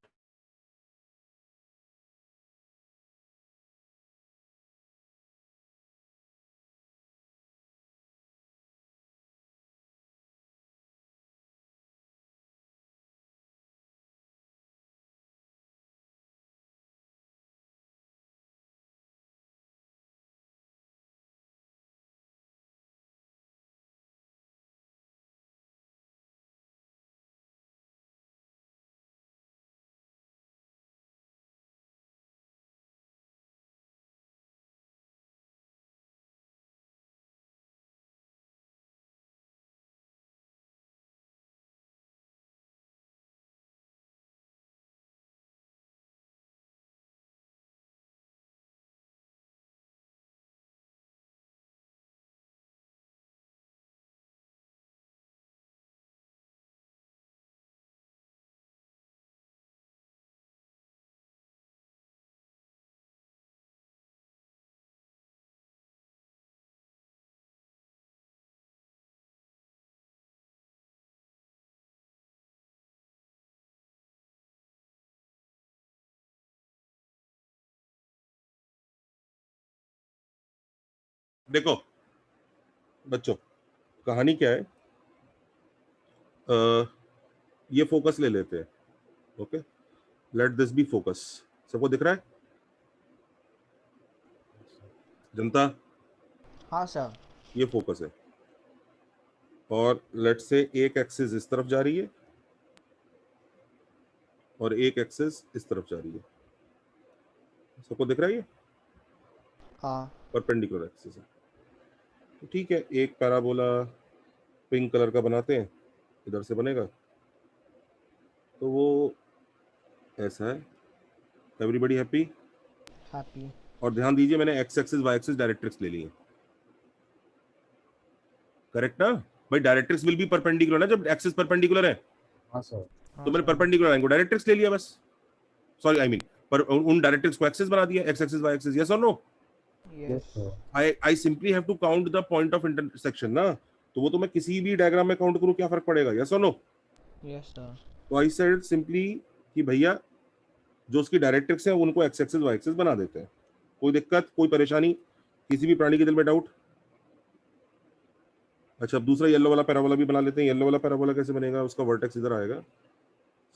देखो बच्चों, कहानी क्या है, ये फोकस ले लेते हैं। Okay, let this B focus. सबको दिख रहा है जनता? हाँ सर। ये फोकस है और लेट से एक एक्सिस इस तरफ जा रही है और एक एक्सिस इस तरफ जा रही है। सबको दिख रहा है ये हाँ परपेंडिकुलर एक्सिस है। तो ठीक है, एक पैराबोला पिंक कलर का बनाते हैं, इधर से बनेगा तो वो ऐसा है। Everybody happy? हैप्पी। और ध्यान दीजिए मैंने x axis Y axis directrix ले ली है, करेक्ट ना भाई? डायरेक्ट्रिक्स विल बी परपेंडिकुलर ना, जब एक्सिस परपेंडिकुलर है हाँ सर। तो मैंने परपेंडिकुलर लाइन को डायरेक्ट्रिक्स ले लिया बस। सॉरी आई मीन पर उन डायरेक्ट्रिक्स को एक्सिस बना दिया, X axis Y axis. Yes और no? Yes. I simply have to count the point of intersection ना, तो वो तो मैं किसी भी डायग्राम में काउंट करूं, क्या फर्क पड़ेगा? यस और नो? Yes sir. तो आई सेड सिंपली कि भैया जो उसकी डायरेक्ट्रिक्स है उनको एक्स एक्सिस वाई एक्सिस बना देते हैं। कोई दिक्कत, कोई परेशानी, किसी भी प्राणी के दिल में डाउट? अच्छा, अब दूसरा येलो वाला पैराबोला भी बना लेते हैं। येलो वाला पैराबोला कैसे बनेगा? उसका वर्टेक्स इधर आएगा,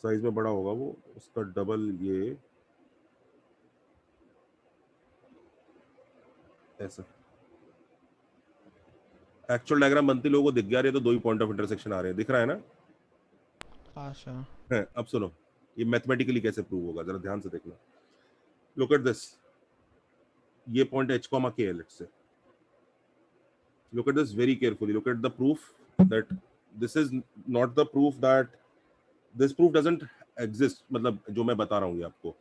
साइज में बड़ा होगा वो, उसका डबल ये ऐसा। एक्चुअल डायग्राम बनते लोगों को दिख गया, रहे तो 2 ही पॉइंट ऑफ इंटरसेक्शन आ रहे हैं, दिख रहा है ना? हाँ सर। है। अब सुनो, ये मैथमेटिकली कैसे प्रूव होगा, जरा ध्यान से देखना। लुक एट दिस, ये पॉइंट h, k है, let's say. Look at this very carefully. Look at the proof that this is not the proof that this proof doesn't exist. मतलब जो मैं बता रहा हूँ ये आपको,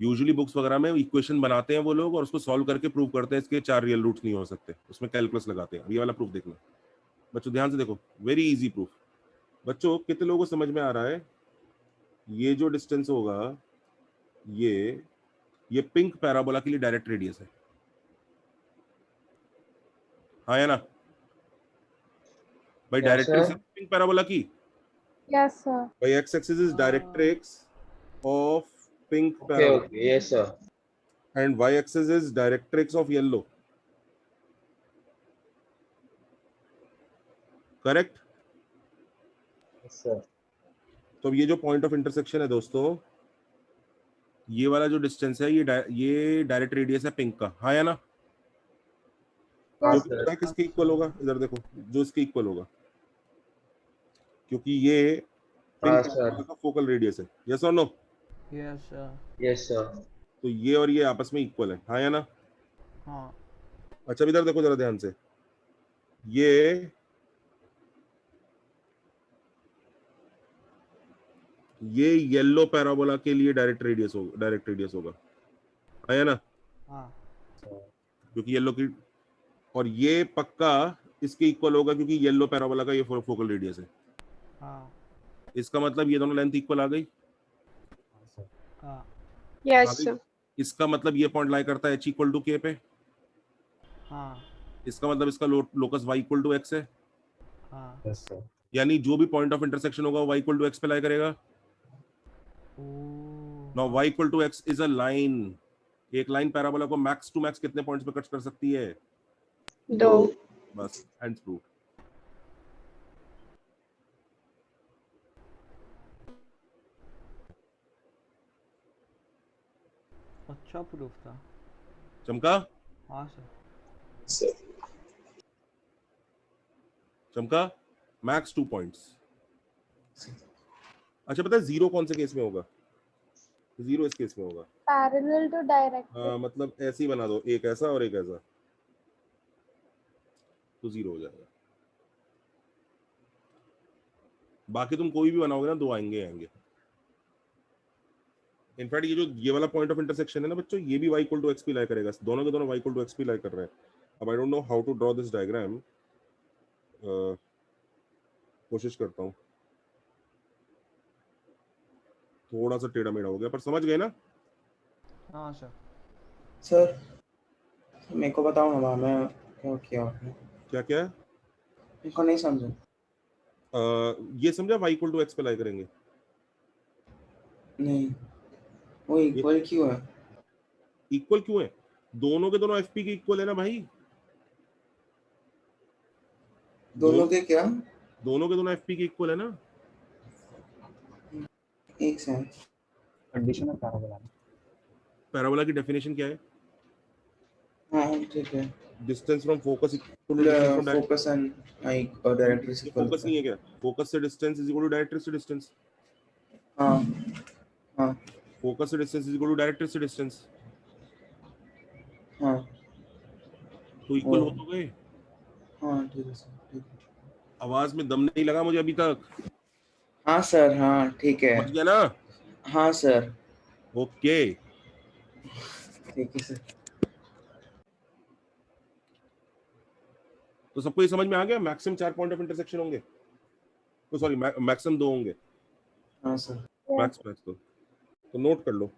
यूजुअली बुक्स वगैरह में इक्वेशन बनाते हैं वो लोग और उसको सॉल्व करके प्रूव करते हैं इसके 4 रियल रूट्स नहीं हो सकते, उसमें कैलकुलस लगाते हैं। ये वाला प्रूफ देखना बच्चों, ध्यान से देखो, वेरी इजी प्रूफ। बच्चों कितने लोगों को समझ में आ रहा है? ये जो डिस्टेंस होगा ये पिंक पैराबोला के लिए डायरेक्ट रेडियस है, हाँ या ना भाई? Yes, directrix sir. Pink parabola की यस सर। भाई, x axis is directrix of pink Okay, parabola okay. Yes, sir. and y axis is directrix of yellow, correct? Yes, sir. तो अब ये जो पॉइंट ऑफ इंटरसेक्शन है दोस्तों, ये वाला जो डिस्टेंस है ये डायरेक्ट रेडियस है पिंक का, हाँ या ना? हाँ, जो sir. पता है किसके इक्वल होगा? इधर देखो, जो इसके इक्वल होगा, क्योंकि ये हाँ सर। का फोकल रेडियस है, यस और no? Yes sir. Yes sir. तो ये और ये आपस में इक्वल है, हाँ या ना? हाँ। अच्छा इधर देखो जरा ध्यान से, ये येलो पैराबोला के लिए डायरेक्ट रेडियस होगा, हाँ या ना? हाँ। क्योंकि येलो की, और ये पक्का इसके इक्वल होगा क्योंकि येलो पैराबोला का ये फोकल रेडियस है। हाँ। इसका मतलब ये दोनों लेंथ इक्वल आ गई। हाँ। आ यस गई। सर। इसका मतलब ये पॉइंट लाई करता है h इक्वल टू k पे। हाँ। इसका मतलब इसका locus y equal to x है, हाँ। Yes sir. यानी जो भी पॉइंट ऑफ इंटरसेक्शन होगा y इक्वल टू x पे लाई करेगा। Oh. Now y equal to x a अ लाइन। एक लाइन पैराबोला को मैक्स टू मैक्स कितने पॉइंट्स पे कट कर सकती है? 2। बस हैंड्स प्रूव। अच्छा प्रूफ था। चमका? हाँ सर। चमका? Max 2 points. अच्छा पता है जीरो कौन से केस में होगा? जीरो इस केस में होगा, पैरेलल टू डायरेक्ट्रिक्स। मतलब ऐसे ही बना दो, एक ऐसा और एक ऐसा, तो जीरो हो जाएगा। बाकी तुम कोई भी बनाओगे ना, दो आएंगे। इनफैक्ट ये वाला पॉइंट ऑफ इंटरसेक्शन है ना बच्चों, ये भी y इक्वल टू x पे लाई करेगा। दोनों के दोनों y इक्वल टू x पे लाई कर रहे हैं। अब I don't know how to draw this diagram, कोशिश करता हूँ। थोड़ा सा टेढ़ा मेढ़ा हो गया, पर समझ गए ना? हाँ सर। सर मेरे को बताओ ना, मैं क्या किया आपने? क्या क्या? मेरे को नहीं समझा। ये समझा, y इक्वल टू x पे लाई करेंगे। नहीं, वो इक्वल क्यों है? इक्वल क्यों है? दोनों के दोनों fp के इक्वल है ना भाई। दोनों के क्या? दोनों के दोनों fp के इक्वल है ना। एक सेकंड। कंडीशन है पैराबोला। पैराबोला की डेफिनेशन क्या है? हाँ ठीक है। Distance from focus equal to distance from focus and directrix equal focus नहीं है क्या? फोकस से distance is equal to directrix से डिस्टेंस। हाँ हाँ फोकस से distance is equal to directrix से डिस्टेंस, हाँ। तो इक्वल हो तो गए। हाँ ठीक है सर, ठीक है। आवाज में दम नहीं लगा मुझे अभी तक। हाँ सर, हाँ ठीक है। समझ गया ना? हाँ सर। ओके। ठीक है सर। तो सबको ये समझ में आ गया, मैक्सिमम 4 पॉइंट ऑफ इंटरसेक्शन होंगे, तो सॉरी मैक्सिमम 2 होंगे। हाँ सर। मैक्स तो नोट कर लो।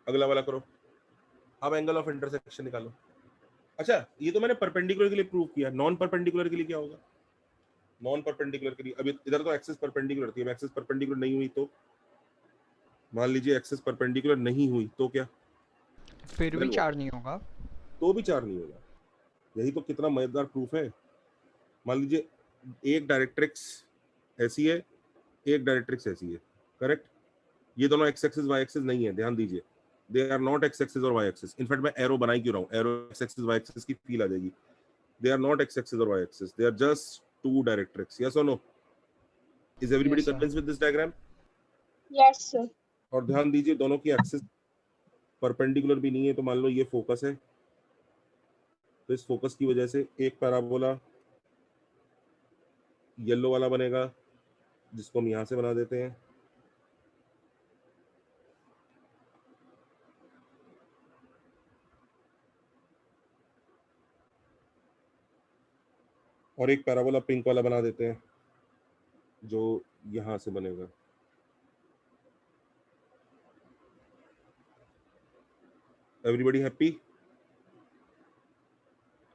अगला वाला करो। अब एंगल ऑफ इंटरसेक्शन निकालो। अच्छा ये तो मैंने परपेंडिकुलर के लिए प्रूव किया, नॉन परपेंडिकुलर के लिए क्या होगा? नॉन परपेंडिकुलर के लिए, अभी इधर तो एक्सिस परपेंडिकुलर थी, अब एक्सिस परपेंडिकुलर नहीं हुई तो मान लीजिए एक्सिस परपेंडिकुलर नहीं हुई तो क्या? फिर भी 4 नहीं होगा। तो भी 4 नहीं होगा। यही तो कितना मजेदार प्रूफ है। मान लीजिए एक डायरेक्ट्रिक्स ऐसी है, एक डायरेक्ट्रिक्स ऐसी है, करेक्ट? ये दोनों एक्स एक्सिस वाई एक्सिस नहीं है, ध्यान दीजिए, they are not x axis और वाई एक्सिस। इनफैक्ट मैं एरो बनाई क्यों रहा हूं, arrow x axis Y axis की फील आ जाएगी। They are not x axis और y axis, they are just two directrix. Yes और no? Is everybody Yes, sir. Convinced with this diagram? Yes sir. और ध्यान दीजिए दोनों की एक्सिस परपेंडिकुलर भी नहीं है, तो मान लो ये फोकस है, तो इस फोकस की वजह से एक पैराबोला येलो वाला बनेगा, जिसको हम यहां से बना देते हैं। और एक पैराबोला पिंक वाला बना देते हैं, जो यहां से बनेगा। Everybody happy?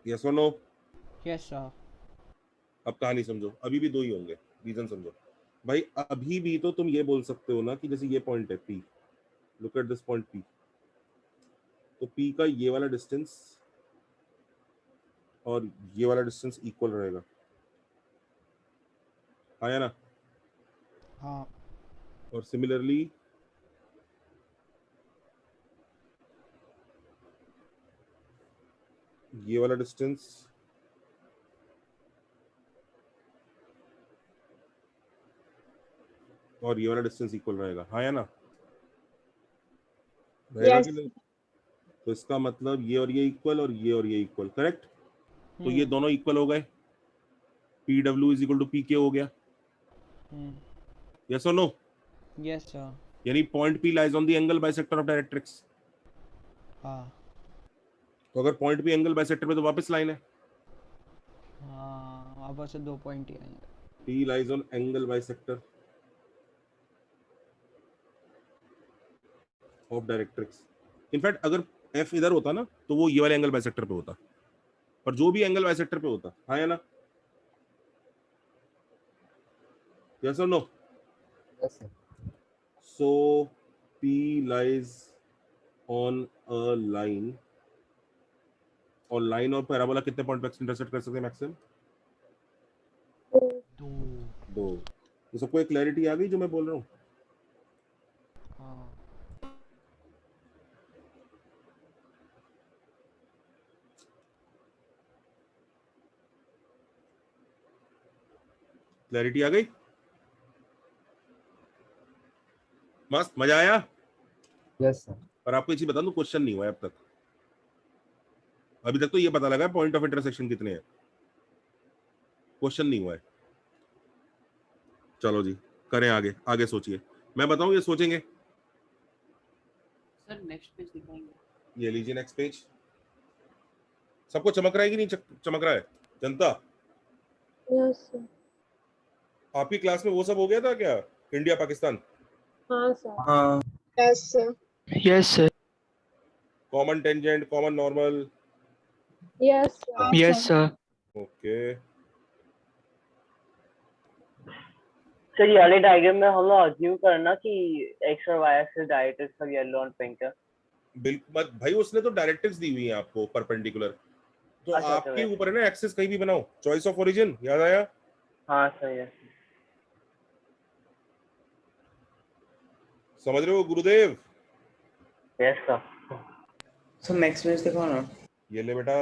यस और नो? Yes, sir. अब कहानी समझो, अभी भी 2 ही होंगे, रीजन समझो भाई। अभी भी तो तुम ये बोल सकते हो ना कि जैसे ये पॉइंट है P, look at this point P, तो P का ये वाला डिस्टेंस और ये वाला डिस्टेंस इक्वल रहेगा, हाँ या ना? हाँ। और सिमिलरली ये वाला डिस्टेंस और ये वाला डिस्टेंस इक्वल रहेगा, हाँ या ना? रहेगा Yes. कि नहीं? तो इसका मतलब ये और ये इक्वल और ये इक्वल, करेक्ट? तो ये दोनों इक्वल हो गए, PW is equal to PK हो गया, यस और नो? Yes sir. यानी point P lies on the angle bisector of directrix. हाँ तो अगर पॉइंट P एंगल बाइसेक्टर पे तो वापस लाइन है, हाँ, वापस से 2 पॉइंट ही आएंगे। P lies on angle bisector of directrix. In fact अगर F इधर होता ना तो वो ये वाले एंगल बाइसेक्टर पे होता, पर जो भी एंगल बाइसेक्टर पे होता, हाँ या ना? यस और no? Yes, sir. So P lies on a line, और लाइन और पैराबोला कितने पॉइंट पे इंटरसेक्ट कर सकते हैं मैक्सिमम? 2। तो सबको एक क्लैरिटी आ गई जो मैं बोल रहा हूँ? हाँ क्लैरिटी आ गई? मस्त, मजा आया? Yes, sir. पर आपको एक चीज बता दूं, क्वेश्चन नहीं हुआ है अब तक। अभी तक तो ये पता लगा पॉइंट ऑफ इंटरसेक्शन कितने हैं, क्वेश्चन नहीं हुआ है। चलो जी, करें आगे, आगे सोचिए। मैं बताऊं ये सोचेंगे? सर नेक्स्ट पेज दिखाएंगे। ये लीजिए नेक्स्ट पेज। सबको चमक रहा है कि नहीं चमक रहा है जनता? Yes sir. आपकी क्लास में वो सब हो गया था क्या, इंडिया पाकिस्तान? हाँ सर। हाँ Yes, sir. Yes, sir. Common tangent, common normal? Yes sir. Yes, sir. Okay. Sir, ये वाले डायग्राम में हम लोग अज्यूम करना कि एक्स और वाई एक्सिस डायरेक्ट्रिक्स सब येलो और पिंक है। बिल्कुल भाई, उसने तो डायरेक्ट्रिक्स दी हुई है आपको परपेंडिकुलर, तो अच्छा, आपके अच्छा, ऊपर है ना एक्सिस कहीं भी बनाओ। चॉइस ऑफ ओरिजिन याद आया? हाँ सही है। समझ रहे हो गुरुदेव? Yes sir. Sir next page दिखाओ ना। ये ले बेटा।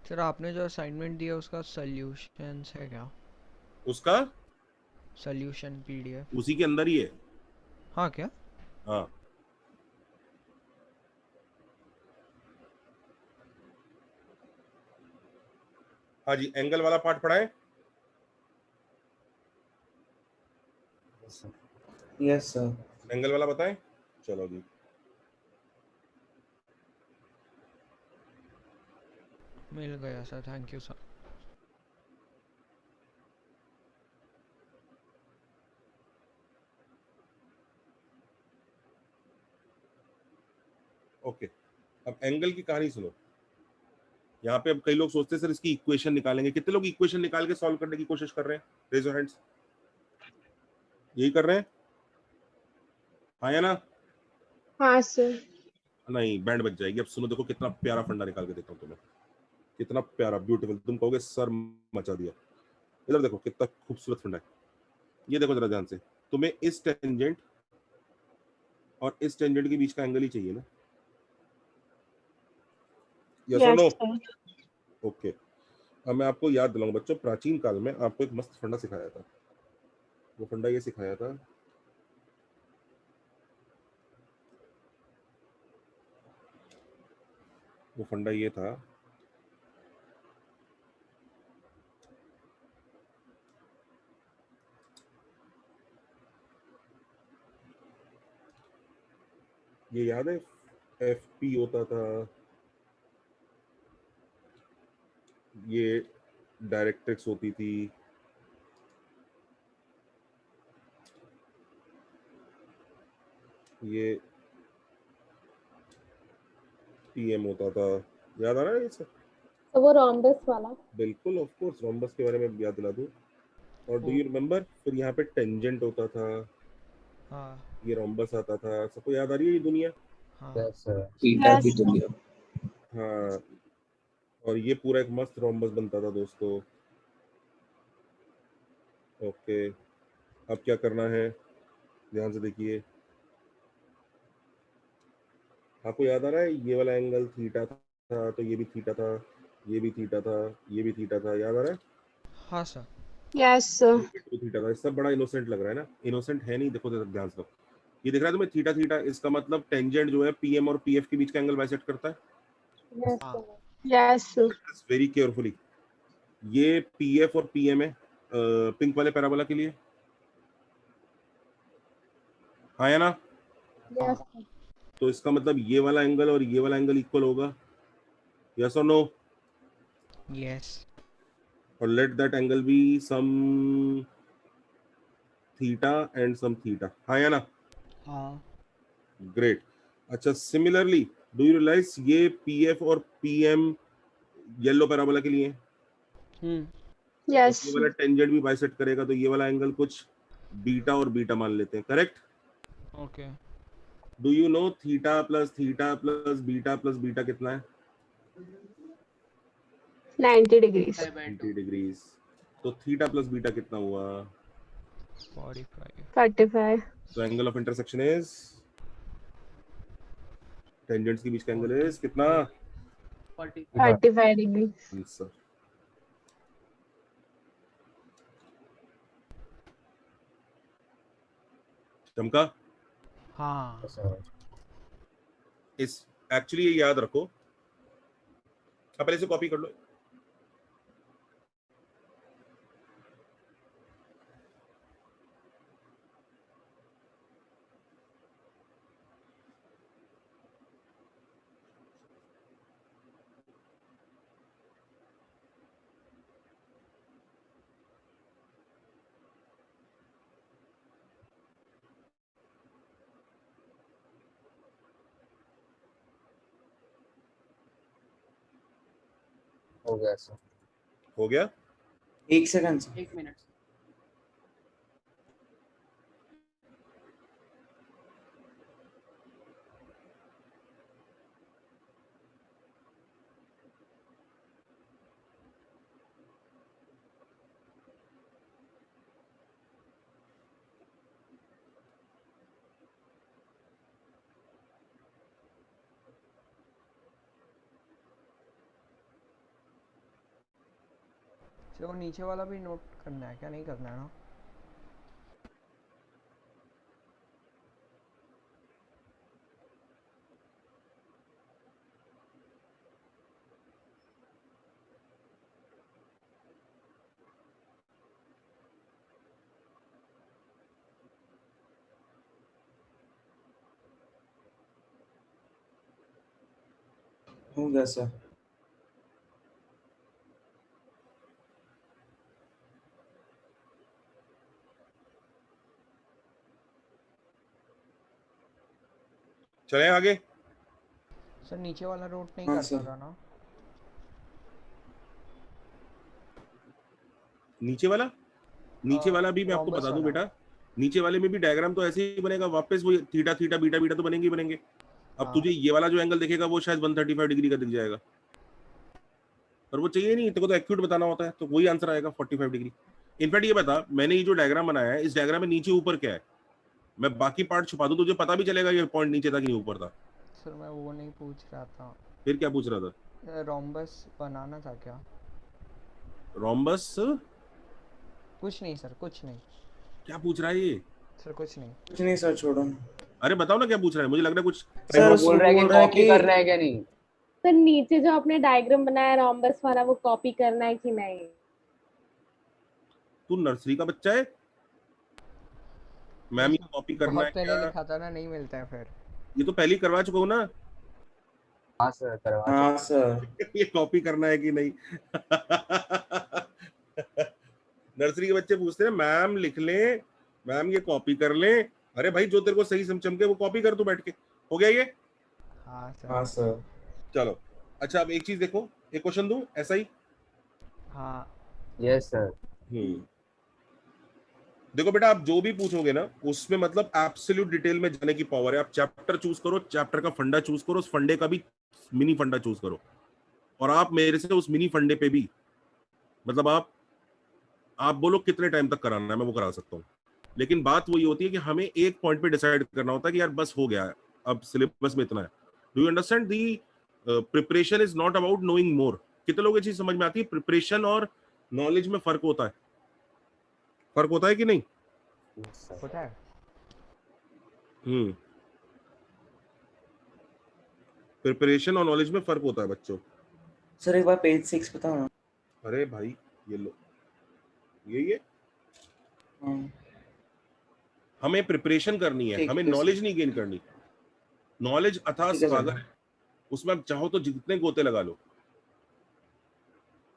सर आपने जो असाइनमेंट दिया उसका सॉल्यूशन है क्या? उसका सॉल्यूशन PDF? उसी के अंदर ही है। हाँ क्या? हाँ हाँ जी, एंगल वाला पार्ट पढ़ा है? Yes, sir. Yes sir. Angle वाला बताएं। चलो जी, मिल गया sir, thank you sir. Okay. अब एंगल की कहानी सुनो। यहाँ पे अब कई लोग सोचते हैं सर इसकी इक्वेशन निकालेंगे। कितने लोग इक्वेशन निकाल के सॉल्व करने की कोशिश कर रहे हैं? Raise your hands. यही कर रहे हैं, हाँ या ना? हाँ sir. नहीं, बैंड बज जाएगी। अब सुनो, देखो कितना प्यारा फंडा निकाल के देता हूँ तुम्हें, कितना प्यारा, ब्यूटीफुल। तुम कहोगे सर मचा दिया। इधर देखो कितना खूबसूरत फंडा है। ये देखो जरा ध्यान से, तुम्हें इस टेंजेंट और इस टेंजेंट के बीच का एंगल ही चाहिए ना? यस और Yes, नो? sir. ओके। अब मैं आपको याद दिलाऊं बच्चों, प्राचीन काल में आपको एक मस्त फंडा सिखाया था। वो फंडा ये सिखाया था, वो फंडा ये था, ये याद है? FP होता था, ये डायरेक्ट्रिक्स होती थी, ये PM होता था। याद आ रहा है ये सब? तो वो रोम्बस वाला। बिल्कुल, ऑफ कोर्स, रोम्बस के बारे में याद दिला दूं। और डू यू रिमेम्बर, फिर यहाँ पे टेंजेंट होता था, हाँ ये रोम्बस आता था, सबको याद आ रही है ये दुनिया? हाँ Yes, sir. Theta Yes. की दुनिया। हाँ, और ये पूरा एक मस्त रोम्बस बनता था दोस्तों। ओके, अब क्या करना है, ध्यान से देखिए। आपको याद आ रहा है ये वाला एंगल थीटा था, तो ये भी थीटा था, ये भी थीटा था, ये भी थीटा था, याद आ रहा है? हाँ सर। Yes, sir. ये भी 2 थीटा था। सब बड़ा इनोसेंट लग रहा है ना? इनोसेंट है नहीं, देखो ध्यान से। ये दिख रहा है तुम्हें थीटा थीटा, इसका मतलब टेंजेंट जो है पीएम और पीएफ के बीच का एंगल बाइसेक्ट करता है। Yes, हाँ sir. Yes, sir. Very carefully. ये पीएफ और पीएम है पिंक वाले पैराबोला के लिए, हाँ या ना? Yes, sir. तो इसका मतलब ये वाला एंगल और ये वाला एंगल इक्वल होगा, यस और नो? यस। और let that angle be some theta and some theta, हाँ या ना? हाँ ग्रेट। अच्छा, सिमिलरली डू यू रियलाइज ये पीएफ और पीएम येलो पैराबोला के लिए है? Yes. ये वाला टेंजेंट भी बाइसेक्ट करेगा, तो ये वाला एंगल कुछ बीटा और बीटा मान लेते हैं, correct? Okay. Do you know theta plus beta कितना है? 90 degrees. 90 डिग्रीज। तो थीटा प्लस बीटा कितना हुआ? 45। 45. तो angle of intersection is, tangents के बीच का एंगल इज कितना? 45 degrees. आंसर। चमका? हाँ Yes, sir. इस एक्चुअली ये याद रखो, आप पहले से कॉपी कर लो। हो गया sir. हो गया? एक सेकंड सर। एक मिनट। चलो नीचे वाला भी नोट करना है क्या, नहीं करना है ना? हो गया सर। चलें आगे? सर नीचे वाला नोट नहीं हाँ, करता सर। था ना? नीचे वाला भी मैं आपको rhombus बता दूं वाला। बेटा, नीचे वाले में भी डायग्राम तो ऐसे ही बनेगा, वापस वो थीटा थीटा बीटा बीटा तो बनेंगे ही बनेंगे। अब हाँ। तुझे ये वाला जो एंगल दिखेगा वो शायद 135 डिग्री का दिख जाएगा, पर वो चाहिए नहीं, तेरे को तो एक्यूट बताना होता है, तो वही आंसर आएगा 45 डिग्री। इनफैक्ट ये बता, मैंने ये जो डायग्राम बनाया है, इस डायग्राम में नीचे ऊपर क्या है? मैं बाकी पार्ट छुपा दूं, तुझे पता भी चलेगा ये पॉइंट नीचे था कि नहीं ऊपर था। सर मैं वो नहीं पूछ रहा था, फिर क्या पूछ रहा था? रोम्बस बनाना था क्या? रोम्बस? कुछ नहीं सर, कुछ नहीं क्या पूछ रहा है ये? सर, कुछ नहीं। कुछ नहीं सर, छोड़ो। अरे बताओ ना क्या पूछ रहा है, मुझे लग रहा है कुछ। सर वो बोल रहा है कि कॉपी करना है क्या नहीं? सर नीचे जो आपने डायग्राम बनाया रोम्बस वाला, वो कॉपी करना है कि नहीं? तू नर्सरी का बच्चा है? मैम ये कॉपी करना बहुत है पहले क्या? लिखा था ना, नहीं मिलता है फिर। ये तो पहले ही करवा चुका हूँ ना। हाँ सर, करवा हाँ सर। ये कॉपी करना है कि नहीं? नर्सरी के बच्चे पूछते हैं मैम लिख लें, मैम ये कॉपी कर लें। अरे भाई जो तेरे को सही चमके वो कॉपी कर, तू बैठ के। हो गया ये? हाँ सर। हाँ सर। चलो अच्छा, अब एक चीज देखो, एक क्वेश्चन दूं ऐसा ही। हाँ Yes sir. देखो बेटा, आप जो भी पूछोगे ना उसमें मतलब एब्सोल्यूट डिटेल में जाने की पावर है। आप चैप्टर चूज करो, चैप्टर का फंडा चूज करो, उस फंडे का भी मिनी फंडा चूज करो, और आप मेरे से उस मिनी फंडे पे भी मतलब आप बोलो कितने टाइम तक कराना है, मैं वो करा सकता हूँ। लेकिन बात वही होती है कि हमें एक पॉइंट पे डिसाइड करना होता है कि यार बस हो गया है, अब सिलेबस में इतना है। Do you understand? The preparation is not about knowing मोर। कितने लोग ये चीज समझ में आती है? प्रिपरेशन और नॉलेज में फर्क होता है। फर्क होता है कि नहीं? होता है। प्रिपरेशन और नॉलेज में फर्क होता है बच्चों। सर एक बार पेज 6 बताओ ना। अरे भाई ये लो, ये हाँ, हमें प्रिपरेशन करनी है, ठीक हमें है सर। नॉलेज नहीं गेन करनी। नॉलेज अथाह ठीक है सर। सागर है, उसमें आप चाहो तो जितने गोते लगा लो,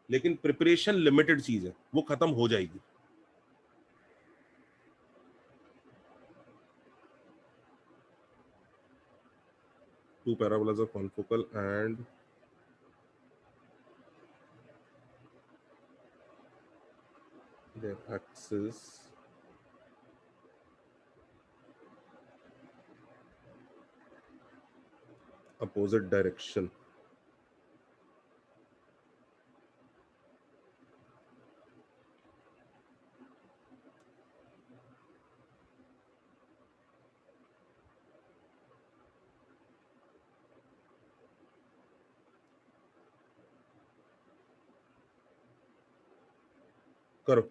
लेकिन प्रिपरेशन लिमिटेड चीज है, वो खत्म हो जाएगी। Two parabolas are confocal and their axis opposite direction. करो।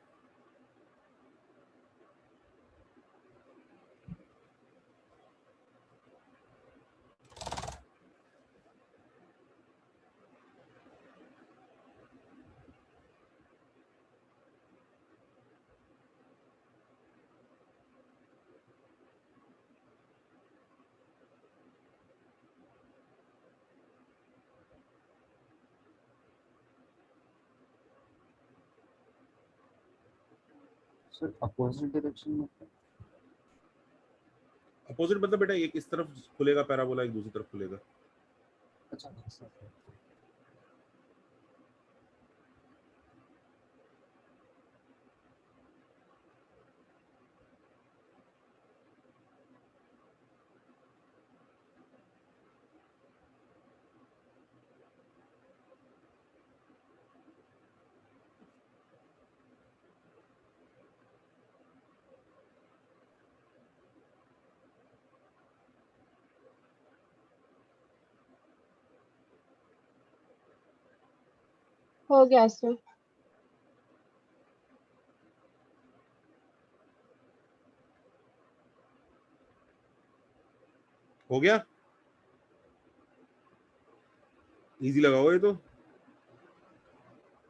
सर अपोजिट डायरेक्शन में अपोजिट मतलब बेटा एक इस तरफ खुलेगा पैराबोला, एक दूसरी तरफ खुलेगा। अच्छा सर। हो गया सर। हो गया? इजी लगाओ ये तो।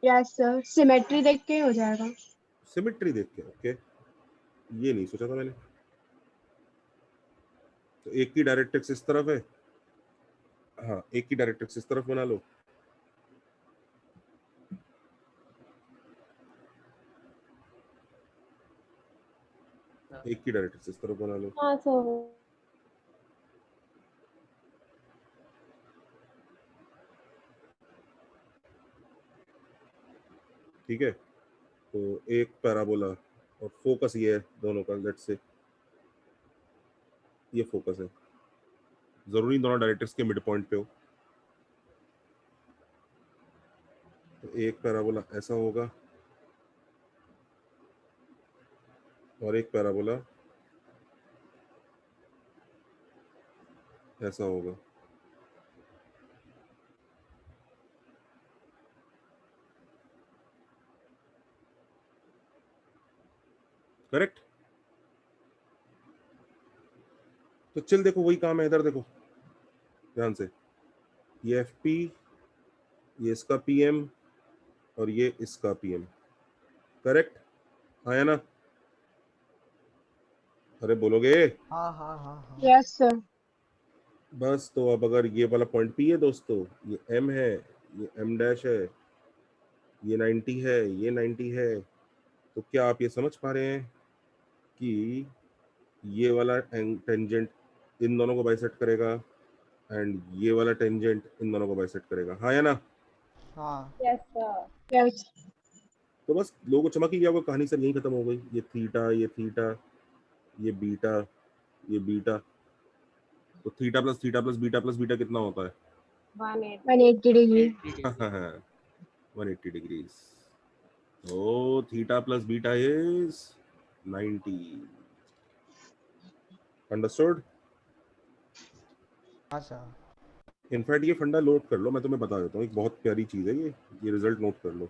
यस सर, सिमेट्री देख के हो जाएगा। सिमेट्री देख के? ओके, ये नहीं सोचा था मैंने। तो एक की डायरेक्ट्रिक्स इस तरफ है, हाँ एक की डायरेक्ट्रिक्स इस तरफ बना लो, एक की डायरेक्ट्रिक्स इस तरफ बना लो। हाँ सर। ठीक है, तो एक पैराबोला और फोकस ये है दोनों का, लेट्स से ये फोकस है, जरूरी दोनों डायरेक्ट्रिक्स के मिड पॉइंट पे हो। तो एक पैराबोला ऐसा होगा और एक पैराबोला ऐसा होगा। करेक्ट? तो चल देखो वही काम है, इधर देखो ध्यान से, ये एफ पी, ये इसका पीएम और ये इसका पीएम। करेक्ट आया ना? अरे बोलोगे? हाँ हाँ हाँ हाँ। Yes sir. बस तो अब अगर ये वाला पॉइंट पी है दोस्तों, ये एम है, ये एम डैश है, ये 90 है, ये 90 है, तो क्या आप ये समझ पा रहे हैं कि ये वाला टेंजेंट इन दोनों को बाइसेक्ट करेगा एंड ये वाला टेंजेंट इन दोनों को बाइसेक्ट करेगा? हाँ या ना? हाँ। Yes sir. यस। तो बस लोगों को चमक ही गया, वो कहानी सर यहीं खत्म हो गई। ये थीटा, ये थीटा, ये बीटा, ये बीटा, तो theta plus beta plus beta कितना होता है? 180 degree. 180 डिग्रीज। तो theta plus beta is 90। Understood? हाँ सर। इनफैक्ट ये फंडा नोट कर लो, मैं तुम्हें बता देता हूँ, एक बहुत प्यारी चीज है ये रिजल्ट नोट कर लो,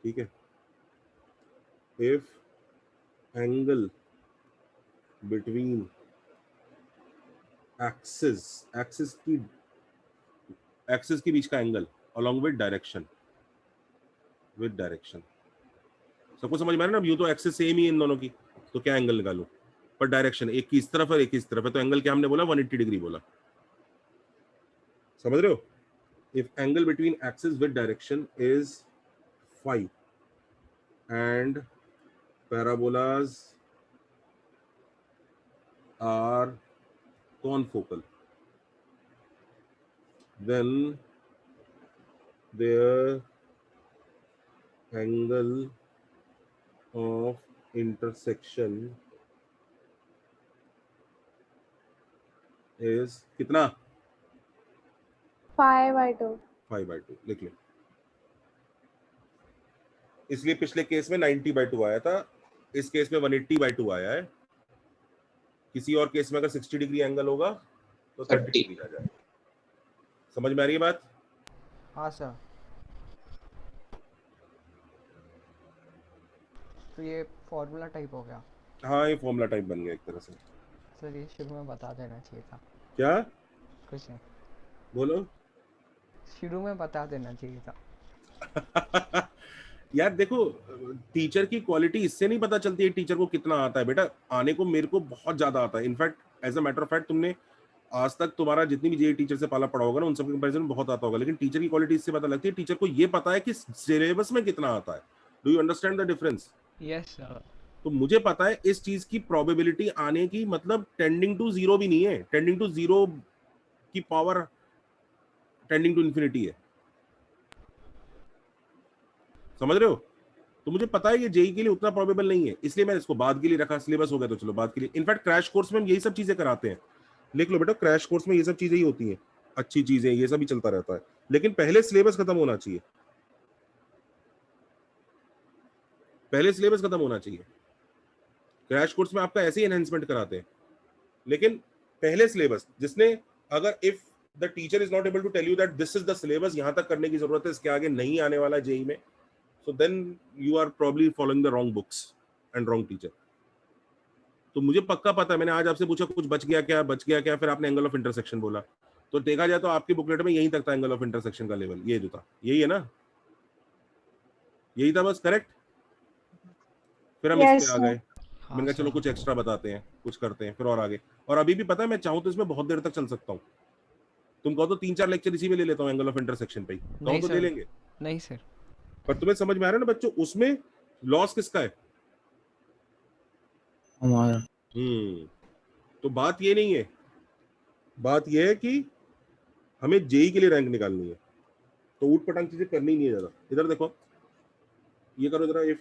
ठीक है? इफ एंगल बिटवीन एक्सिस के बीच का एंगल अलोंग विद डायरेक्शन, सबको समझ में आ रहा है ना? यूं तो एक्सिस सेम ही है इन दोनों की, तो क्या एंगल निकालूं, पर डायरेक्शन एक की इस तरफ और एक की इस तरफ है, तो एंगल क्या हमने बोला? 180 डिग्री बोला। समझ रहे हो? If angle between axis with direction is phi and parabolas are confocal, then their angle of intersection is कितना? 5/2। 5/2 लिख ले। इसलिए पिछले केस में 90/2 आया था, इस केस में 180/2 आया है। किसी और केस में अगर 60 डिग्री एंगल होगा तो 30 डिग्री आ जाएगा। समझ में आ रही है बात? हाँ सर। तो ये फॉर्मूला टाइप हो गया। हाँ, ये फॉर्मूला टाइप बन गया एक तरह से। सर ये शुरू में बता देना चाहिए था। क्या कुछ नहीं, बोलो? शुरू में बता देना चाहिए था। यार देखो, टीचर की क्वालिटी इससे नहीं पता चलती है टीचर को कितना आता है। बेटा आने को मेरे को बहुत ज्यादा आता है। In fact as a matter of fact, तुमने आज तक तुम्हारा जितनी भी जे टीचर से पाला पड़ा होगा ना, उन सब के कंपैरिजन में बहुत आता होगा, लेकिन टीचर की क्वालिटी इससे पता लगती है टीचर को ये पता है कि सिलेबस में कितना आता है। Do you understand the difference? Yes sir. तो मुझे पता है इस चीज की प्रोबेबिलिटी आने की, मतलब टेंडिंग टू जीरो भी नहीं है, टेंडिंग टू जीरो की पावर टेंडिंग टू इन्फिनिटी है। समझ रहे हो? तो मुझे पता है ये जेई के लिए उतना प्रोबेबल नहीं है, इसलिए मैंने इसको बाद के लिए रखा। सिलेबस हो गया तो चलो बाद के लिए। इनफैक्ट क्रैश कोर्स में हम यही सब चीजें कराते हैं। लिख लो बेटा, क्रैश कोर्स में ये सब चीजें ही होती हैं, अच्छी चीजें, ये सब ही चलता रहता है, लेकिन पहले सिलेबस खत्म होना चाहिए। पहले सिलेबस खत्म होना चाहिए। क्रैश कोर्स में आपका ऐसे ही एनहेंसमेंट कराते हैं, लेकिन पहले सिलेबस, जिसने, अगर if the teacher is not able to tell you that this is the syllabus, यहां तक करने की जरूरत है, इसके आगे नहीं आने वाला जेई में, so then you are probably following the wrong books and wrong teacher। तो मुझे पक्का पता है, मैंने आज आपसे पूछा कुछ बच गया क्या, फिर आपने एंगल ऑफ इंटरसेक्शन बोला, तो देखा जाए तो आपकी बुकलेट में यहीं तक था एंगल ऑफ इंटरसेक्शन का लेवल, ये जो था यही है ना, यही था बस, करेक्ट? फिर हम Yes, इस पे आ sir. गए, मैंने कहा चलो कुछ एक्स्ट्रा बताते हैं, कुछ करते हैं, फिर और आगे। और अभी भी पता है, मैं चाहूँ तो इसमें बहुत देर तक चल सकता हूँ। तुम कहो तो 3-4 लेक्चर इसी में ले लेता हूँ, एंगल ऑफ इंटरसेक्शन पे ही कहो नहीं तो ले सर, लेंगे। नहीं सर। पर तुम्हें समझ में आ रहा है ना बच्चों, उसमें लॉस किसका है? हमारा। तो बात ये नहीं है, बात ये है कि हमें जेई के लिए रैंक निकालनी है, तो ऊट पटांग चीजें करनी नहीं है ज्यादा। इधर देखो, ये करो जरा, इफ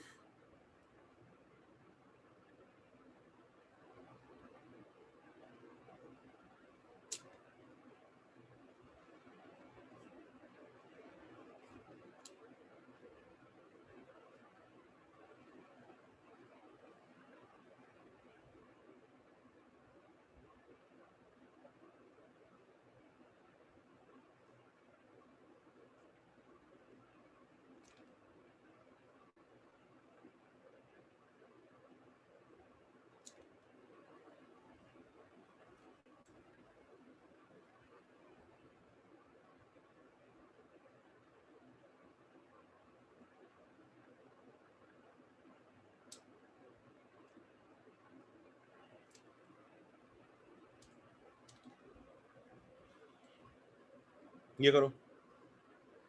ये करो,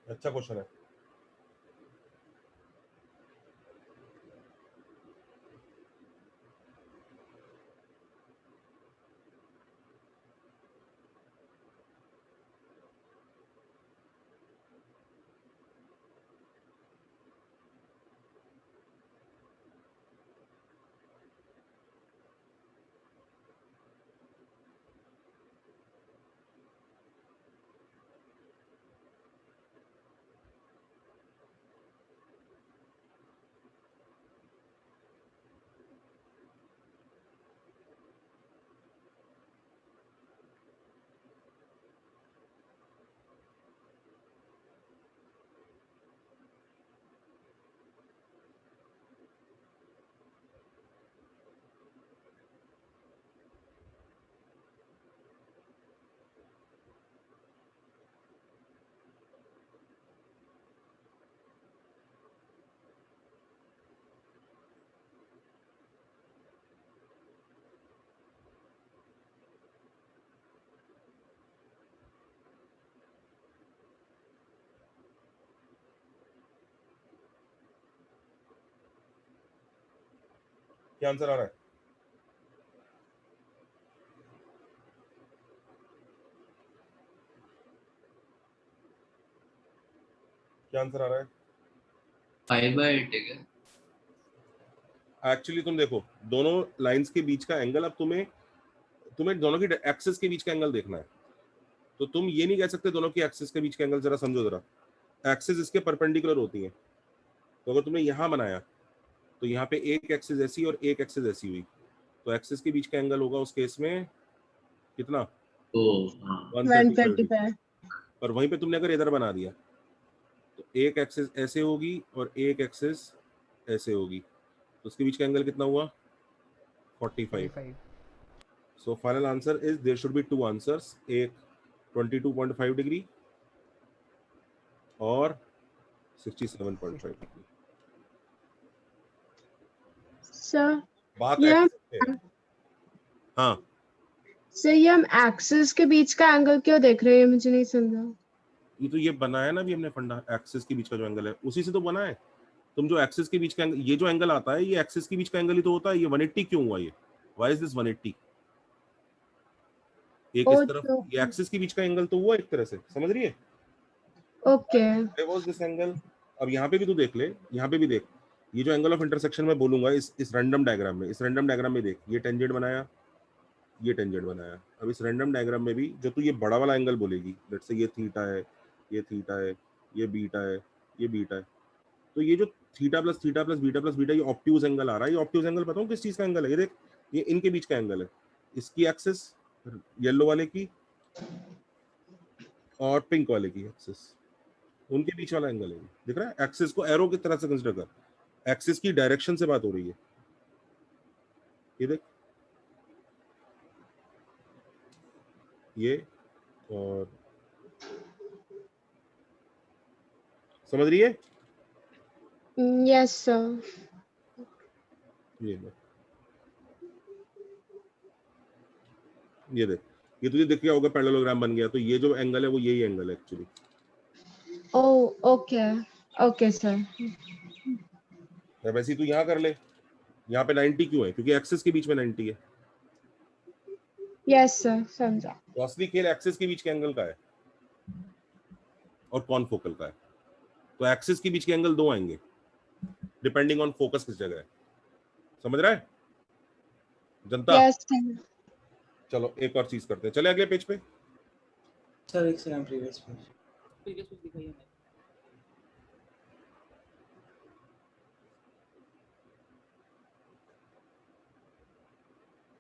अच्छा क्वेश्चन है। क्या आंसर आ रहा है? क्या आंसर आ रहा है? 5/8 है क्या? एक्चुअली तुम देखो, दोनों लाइंस के बीच का एंगल, अब तुम्हें दोनों की एक्सिस के बीच का एंगल देखना है। तो तुम ये नहीं कह सकते दोनों की एक्सिस के बीच का एंगल, जरा समझो जरा, एक्सिस इसके परपेंडिकुलर होती है। तो अगर तुमने यहाँ बनाया तो यहाँ पे एक एक्सिस ऐसी और एक एक्सिस ऐसी हुई, तो एक्सिस के बीच का एंगल होगा उस केस में कितना? तो हाँ 135 डिग्री। 125 और वहीं पे तुमने अगर इधर बना दिया तो एक एक्सिस ऐसे होगी और एक एक्सिस ऐसे होगी, तो उसके बीच का एंगल कितना हुआ? 45। 45। So final answer is there should be two answers, एक 22.5 डिग्री और 67.5 डिग्री। सर बात ये एक्सिस पे है। हाँ, सर ये हम एक्सिस के बीच का एंगल क्यों देख रहे हैं, मुझे नहीं समझा। ये बनाया ना भी हमने फंडा, एक्सिस के बीच का जो एंगल है उसी से तो बना है। तुम जो एक्सिस के बीच का एंगल, ये जो एंगल आता है ये एक्सिस के बीच का एंगल ही तो होता है। ये 180 क्यों हुआ? ये व्हाई इज दिस 180? एक इस तरफ, तो ये एक्सिस के बीच का एंगल तो हुआ एक तरह से, समझ रही है? Okay why was this angle? अब यहाँ पे भी तू देख ले, यहाँ पे भी देख, ये जो एंगल ऑफ इंटरसेक्शन मैं बोलूंगा इस रैंडम डायग्राम में, इस रैंडम डायग्राम में देख, ये टेंजेंट बनाया, ये टेंजेंट बनाया। अब इस रैंडम डायग्राम में भी जो तू ये बड़ा वाला एंगल बोलेगी, लेट्स से ये थीटा है, ये थीटा है, ये बीटा है, ये बीटा है, तो ये जो theta plus theta plus beta ये ऑब्ट्यूज एंगल आ रहा है। ये ऑब्ट्यूज एंगल बताऊं किस चीज का एंगल है? ये देख, ये इनके बीच का एंगल है, इसकी एक्सिस येलो वाले की और पिंक वाले की एक्सिस, उनके बीच वाला एंगल है। दिख रहा है? एक्सिस को एरो की तरह से कंसीडर कर, एक्सिस की डायरेक्शन से बात हो रही है। ये देख, ये और समझ रही है? Yes sir. ये देख, ये देख, ये तुझे दिख गया होगा, पैरेललोग्राम बन गया। तो ये जो एंगल है वो यही एंगल है एक्चुअली। ओ ओके ओके सर। वैसे ही तू यहाँ कर ले, यहाँ पे 90 क्यों है? क्योंकि एक्सिस के बीच में 90 है। यस सर समझा। तो असली खेल एक्सिस के बीच के एंगल का है और कॉनफोकल का है। तो एक्सिस के बीच के एंगल दो आएंगे डिपेंडिंग ऑन फोकस किस जगह है। समझ रहा है जनता? Yes sir. चलो एक और चीज करते हैं, चले अगले पेज पे। सर एक second, previous page. Previous page दिखाइए हमें।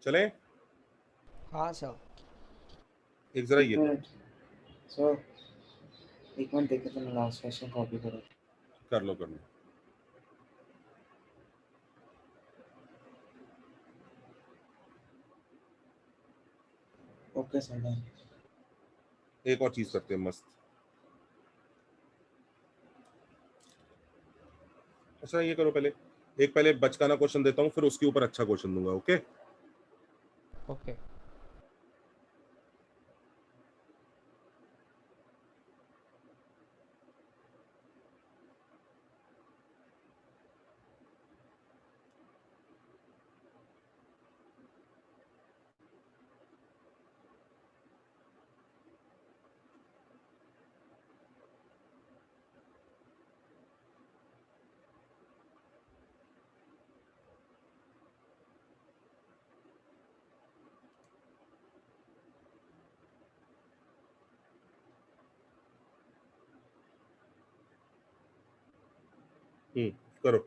चले हाँ सर। एक जरा एक ये मिनट सर, एक मिनट देखे तो मैं लास्ट क्वेश्चन कॉपी करूँ। कर लो, कर लो। Okay sir done. एक और चीज करते हैं मस्त। अच्छा ये करो, पहले एक पहले बचकाना क्वेश्चन देता हूँ, फिर उसके ऊपर अच्छा क्वेश्चन दूंगा। Okay okay. करो।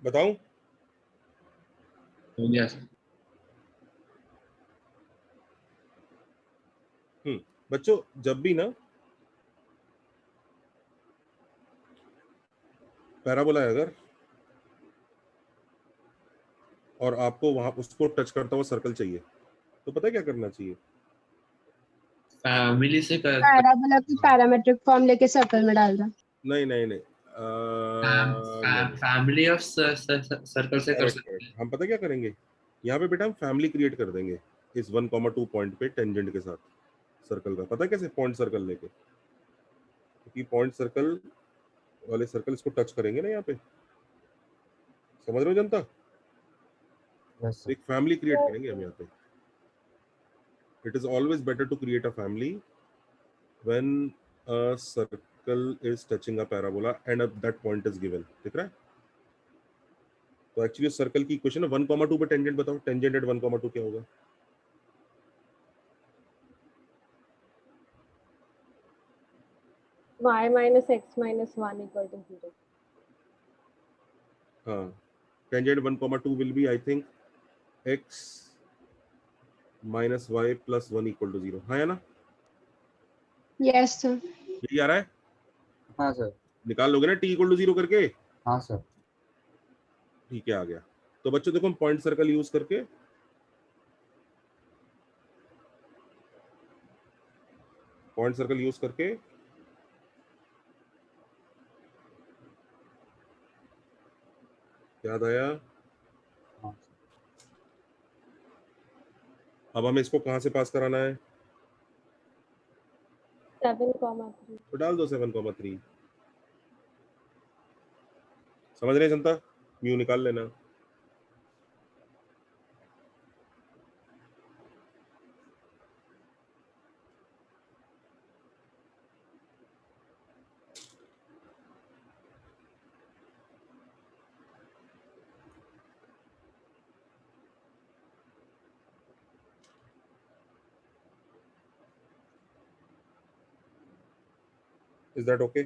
बताऊं? हो गया सर। बच्चों जब भी ना पैराबोला है अगर, और आपको वहां उसको टच करता हुआ सर्कल चाहिए, तो पता है क्या करना चाहिए? फैमिली से कर पैराबोला की हाँ, पैरामेट्रिक फॉर्म लेके सर्कल में डाल दो। नहीं नहीं नहीं, नहीं, फैमिली ऑफ सर्कल से कर करेक्ट सकते करेक्ट, हैं। हम पता क्या करेंगे, यहाँ पे बेटा हम फैमिली क्रिएट कर देंगे इस 1,2 पॉइंट पे टेंजेंट के साथ सर्कल का। पता है कैसे? पॉइंट सर्कल लेके, क्योंकि पॉइंट सर्कल वाले सर्कल इसको टच करेंगे ना यहाँ पे, समझ रहे हो जनता? यस तो एक फैमिली क्रिएट करेंगे हम यहाँ पे। It is always better to create a family when a circle is touching a parabola and that point is given. दिख रहा है? तो एक्चुअली सर्कल की इक्वेशन है 1,2 पे टेंजेंट बताओ, टेंजेंट एट 1,2 क्या होगा? y minus x minus 1 equal to 0. हाँ, tangent 1,2 will be I think x minus y plus 1 equal to 0। हाँ या ना? Yes sir. यही आ रहा है? हाँ सर। निकाल लोगे ना t इक्वल टू 0 करके? हाँ सर। ठीक है, आ गया। तो बच्चों देखो हम पॉइंट सर्कल यूज करके याद आया? हाँ अब हमें इसको कहां से पास कराना है? 7,3. तो डाल दो 7,3। समझ रहे हैं जनता? म्यू निकाल लेना। Is that okay?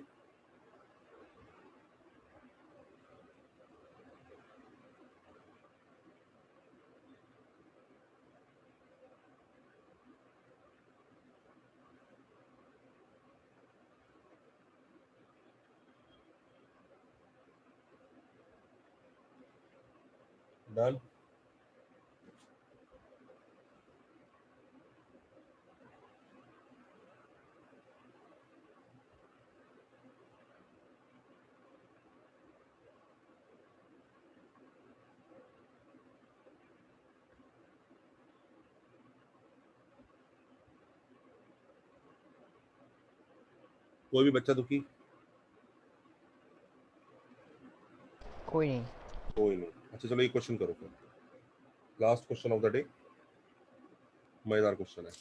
डन। कोई भी बच्चा दुखी? कोई नहीं। कोई नहीं। अच्छा चलो एक क्वेश्चन करो फिर, last question of the day, मजेदार क्वेश्चन है।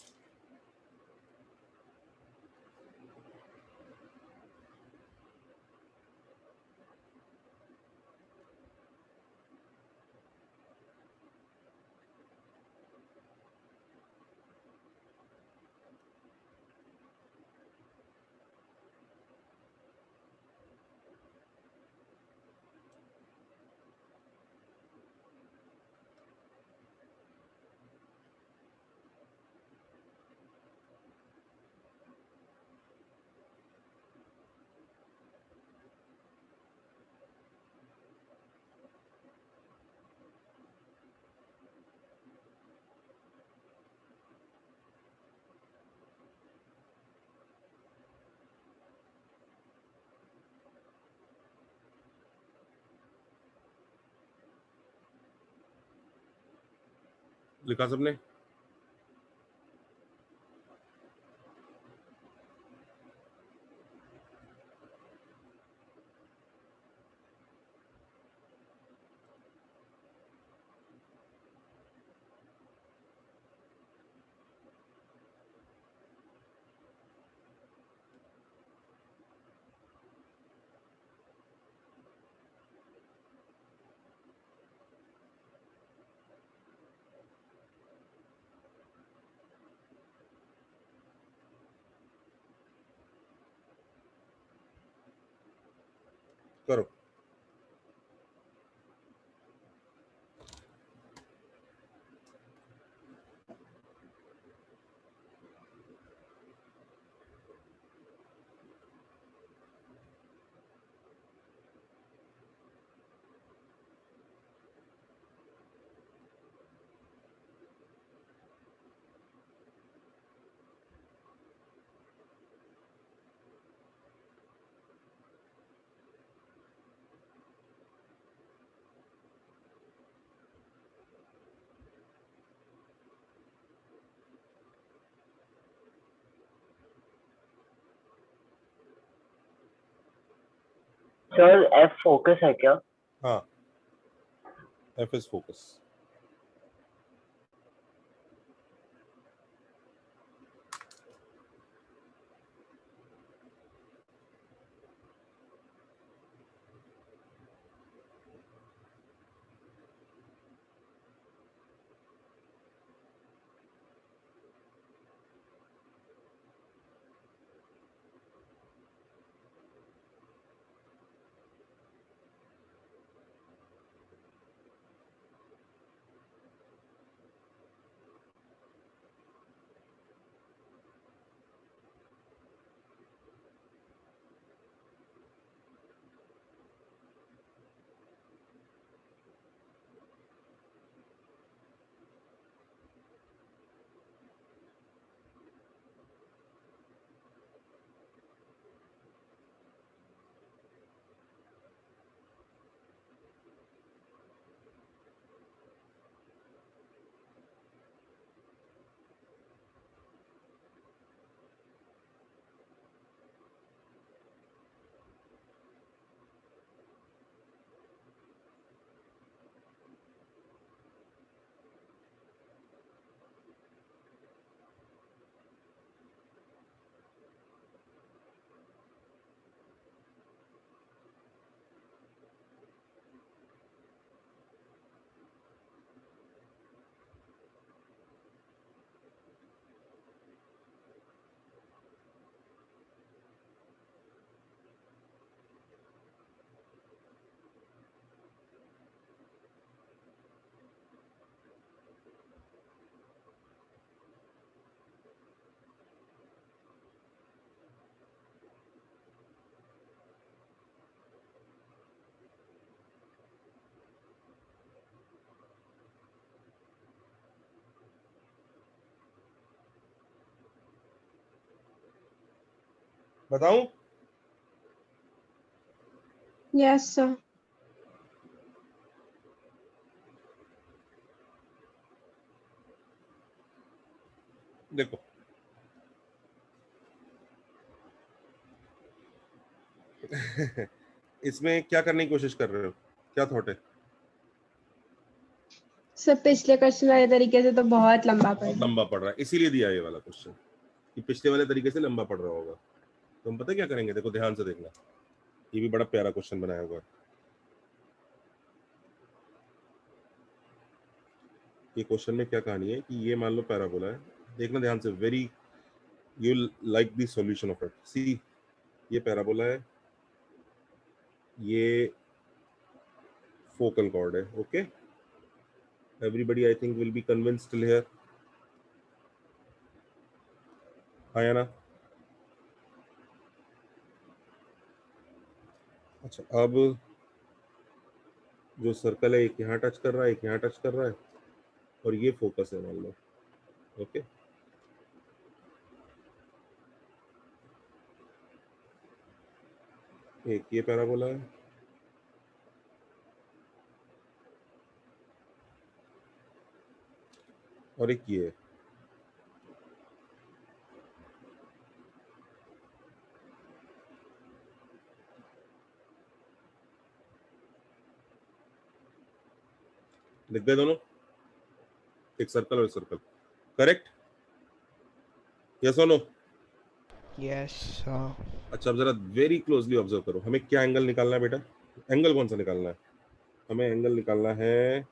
लिखा सबने? करो। सर एफ फोकस है क्या? हाँ, एफ इज फोकस। बताऊं? Yes sir. देखो, इसमें क्या करने की कोशिश कर रहे हो? क्या थॉट है? सर पिछले क्वेश्चन वाले तरीके से तो बहुत लंबा पड़ बहुत रहा है। लंबा पड़ रहा है, इसीलिए दिया ये वाला क्वेश्चन कि पिछले वाले तरीके से लंबा पड़ रहा होगा। तो हम पता है क्या करेंगे? देखो ध्यान से देखना, ये भी बड़ा प्यारा क्वेश्चन बनाया हुआ है। ये क्वेश्चन में क्या कहानी है कि ये मान लो पैराबोला है, देखना ध्यान से, very you like the solution of it. See, ये पैराबोला है, ये फोकल कॉर्ड है। Okay, everybody I think will be convinced till here. आया ना? अच्छा, अब जो सर्कल है एक यहाँ टच कर रहा है, एक यहाँ टच कर रहा है, और ये फोकस है मान लो। ओके, एक ये पैराबोला है, और एक ये है। दिख गए दोनों? एक सर्कल और सर्कल, करेक्ट? यस और नो? Yes sir. अच्छा, अब जरा वेरी क्लोजली ऑब्जर्व करो, हमें क्या एंगल निकालना है बेटा? एंगल कौन सा निकालना है? हमें एंगल निकालना है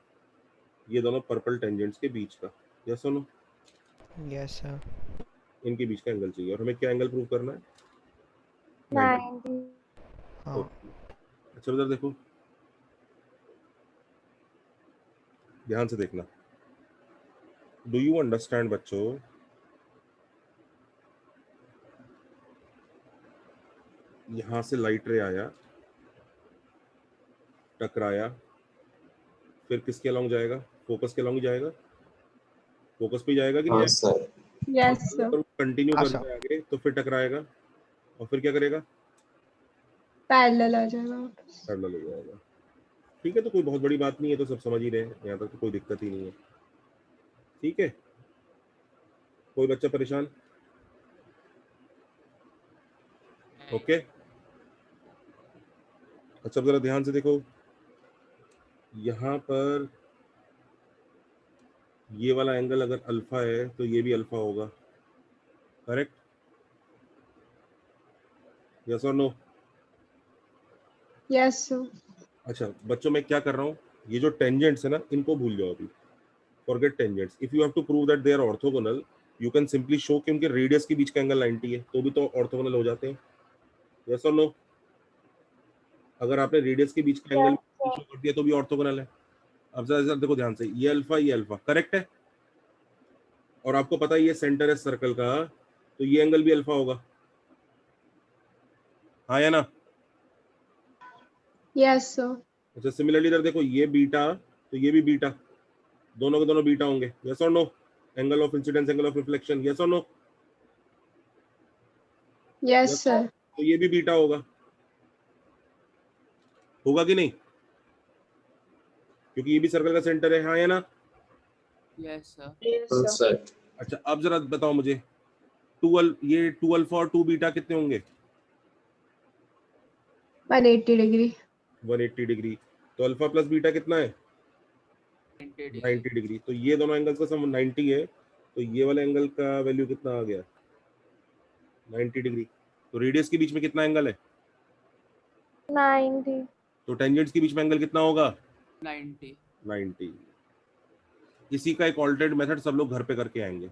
ये दोनों पर्पल टेंजेंट्स के बीच का। यस और नो? Yes sir. इनके बीच का एंगल चाहिए, और हमें क्या एंगल प्रूव करना है? 90। हाँ। अच्छा उधर देखो, ध्यान से देखना। डू यू अंडरस्टैंड बच्चों? यहां से लाइट रे आया, टकराया, फिर किसके अलोंग जाएगा? फोकस के अलोंग जाएगा। फोकस पे जाएगा कि नहीं हाँ जाएगा? सर। Yes sir. अगर कंटिन्यू हाँ, कर सर। जाए आगे तो फिर टकराएगा, और फिर क्या करेगा? पैरेलल आ जाएगा। पैरेलल हो जाएगा। ठीक है, तो कोई बहुत बड़ी बात नहीं है, तो सब समझ ही रहे हैं, यहाँ तक तो कोई दिक्कत ही नहीं है। ठीक है, कोई बच्चा परेशान? ओके, अच्छा जरा ध्यान से देखो, यहाँ पर ये वाला एंगल अगर अल्फा है तो ये भी अल्फा होगा, करेक्ट? यस और नो? Yes sir. अच्छा बच्चों, मैं क्या कर रहा हूँ, ये जो टेंजेंट्स है ना, इनको भूल जाओ अभी, forget tangents. If you have to prove that they are orthogonal, you can simply show कि उनके रेडियस के बीच का एंगल 90 है, तो भी तो ऑर्थोगोनल हो जाते हैं। यस और नो? अगर आपने रेडियस के बीच का एंगल शो कर दिया तो भी ऑर्थोगोनल है। अब जरा देखो ध्यान से, ये अल्फा करेक्ट है, और आपको पता है ये सेंटर है सर्कल का, तो ये एंगल भी अल्फा होगा, हाँ या ना? Yes sir. अच्छा सिमिलरली इधर देखो, ये बीटा तो ये भी बीटा, दोनों के दोनों बीटा होंगे। यस और no? Angle of incidence, angle of reflection, yes और नो? Yes sir. तो ये भी बीटा होगा कि नहीं? क्योंकि ये भी सर्कल का सेंटर है, हाँ या ना? Yes sir. Yes sir. अच्छा अब जरा बताओ मुझे, ये 2 अल्फा और 2 बीटा कितने होंगे? 180 डिग्री। 180 डिग्री। तो अल्फा प्लस बीटा कितना है? 90 डिग्री। तो ये दोनों एंगल्स का सम 90 है, तो ये वाले एंगल का वैल्यू कितना आ गया? 90 डिग्री। तो रेडियस के बीच में कितना एंगल है? 90। तो टेंजेंट्स के बीच में एंगल कितना होगा? 90। इसी का एक ऑल्टरनेट मेथड सब लोग घर पे करके आएंगे,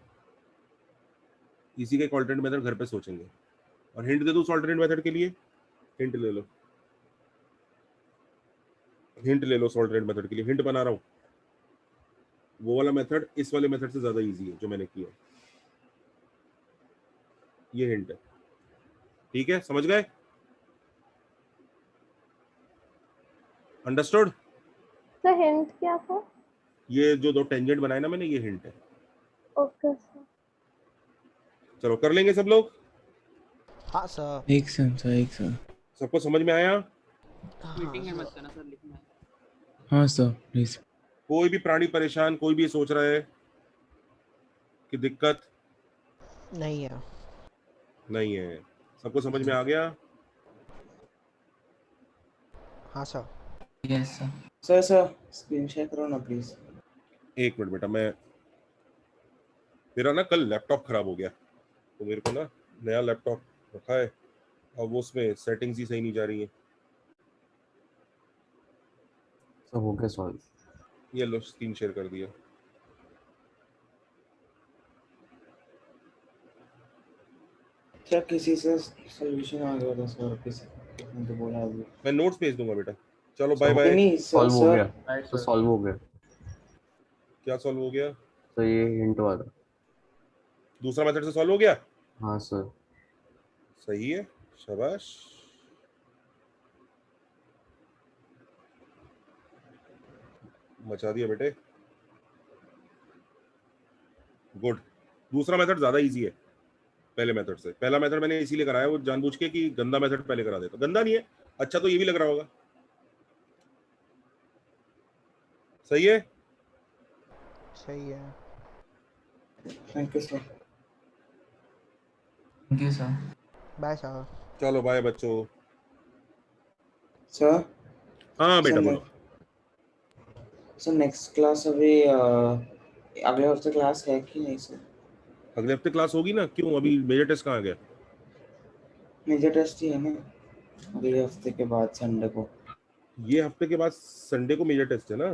इसी का एक ऑल्टरनेट मेथड घर पे सोचेंगे। और हिंट दे दूं उस ऑल्टरनेट मेथड के लिए? हिंट ले लो, हिंट ले लो उस ऑल्टरनेट मेथड के लिए, हिंट बना रहा हूं। वो वाला मेथड इस वाले मेथड से ज्यादा इजी है जो मैंने किया, ये हिंट है, ठीक है? समझ गए? अंडरस्टूड? तो हिंट क्या था? ये जो 2 टेंजेंट बनाए ना मैंने, ये हिंट है। Okay sir. चलो कर लेंगे सब लोग? हाँ सर। एक सेकंड। सबको समझ में आया? मीटिंग है मत करना सर, लिखना है। हाँ सर प्लीज। कोई भी प्राणी परेशान, कोई भी ये सोच रहा है कि दिक्कत नहीं है। नहीं है? सबको समझ में आ गया? हाँ sir. Yes sir. Sir screen share करो ना प्लीज। एक मिनट बेटा, मैं मेरा ना कल लैपटॉप खराब हो गया, तो मेरे को ना नया लैपटॉप रखा है, और वो उसमें सेटिंग्स ही सही नहीं जा रही है। सब हो गया सॉल्व। ये लो स्क्रीन शेयर कर दिया। क्या किसी से सॉल्यूशन आ गया था सर? किसी ने तो बोला अभी। मैं नोट्स भेज दूंगा बेटा। चलो बाय बाय। नहीं सॉल्व हो सर, गया। तो सॉल्व हो गया। क्या सॉल्व हो गया? तो ये हिंट वाला। दूसरा मेथड से सॉल्व हो गया? हाँ सर। सही है, शाबाश। मचा दिया बेटे, गुड। दूसरा मेथड ज्यादा इजी है पहले मेथड से। पहला मेथड मैंने इसीलिए कराया वो जानबूझ के कि गंदा मेथड पहले करा देता। गंदा नहीं है, अच्छा तो ये भी लग रहा होगा। सही है? सही है। Thank you sir. Thank you sir. Bye sir. चलो बाय बच्चों। सर हाँ बेटा बोलो। सर नेक्स्ट क्लास अभी अगले हफ्ते क्लास है कि नहीं सर? अगले हफ्ते क्लास होगी ना, क्यों? अभी मेजर टेस्ट कहाँ गया? मेजर टेस्ट ही है ना अगले हफ्ते के बाद संडे को। ये हफ्ते के बाद संडे को मेजर टेस्ट है ना?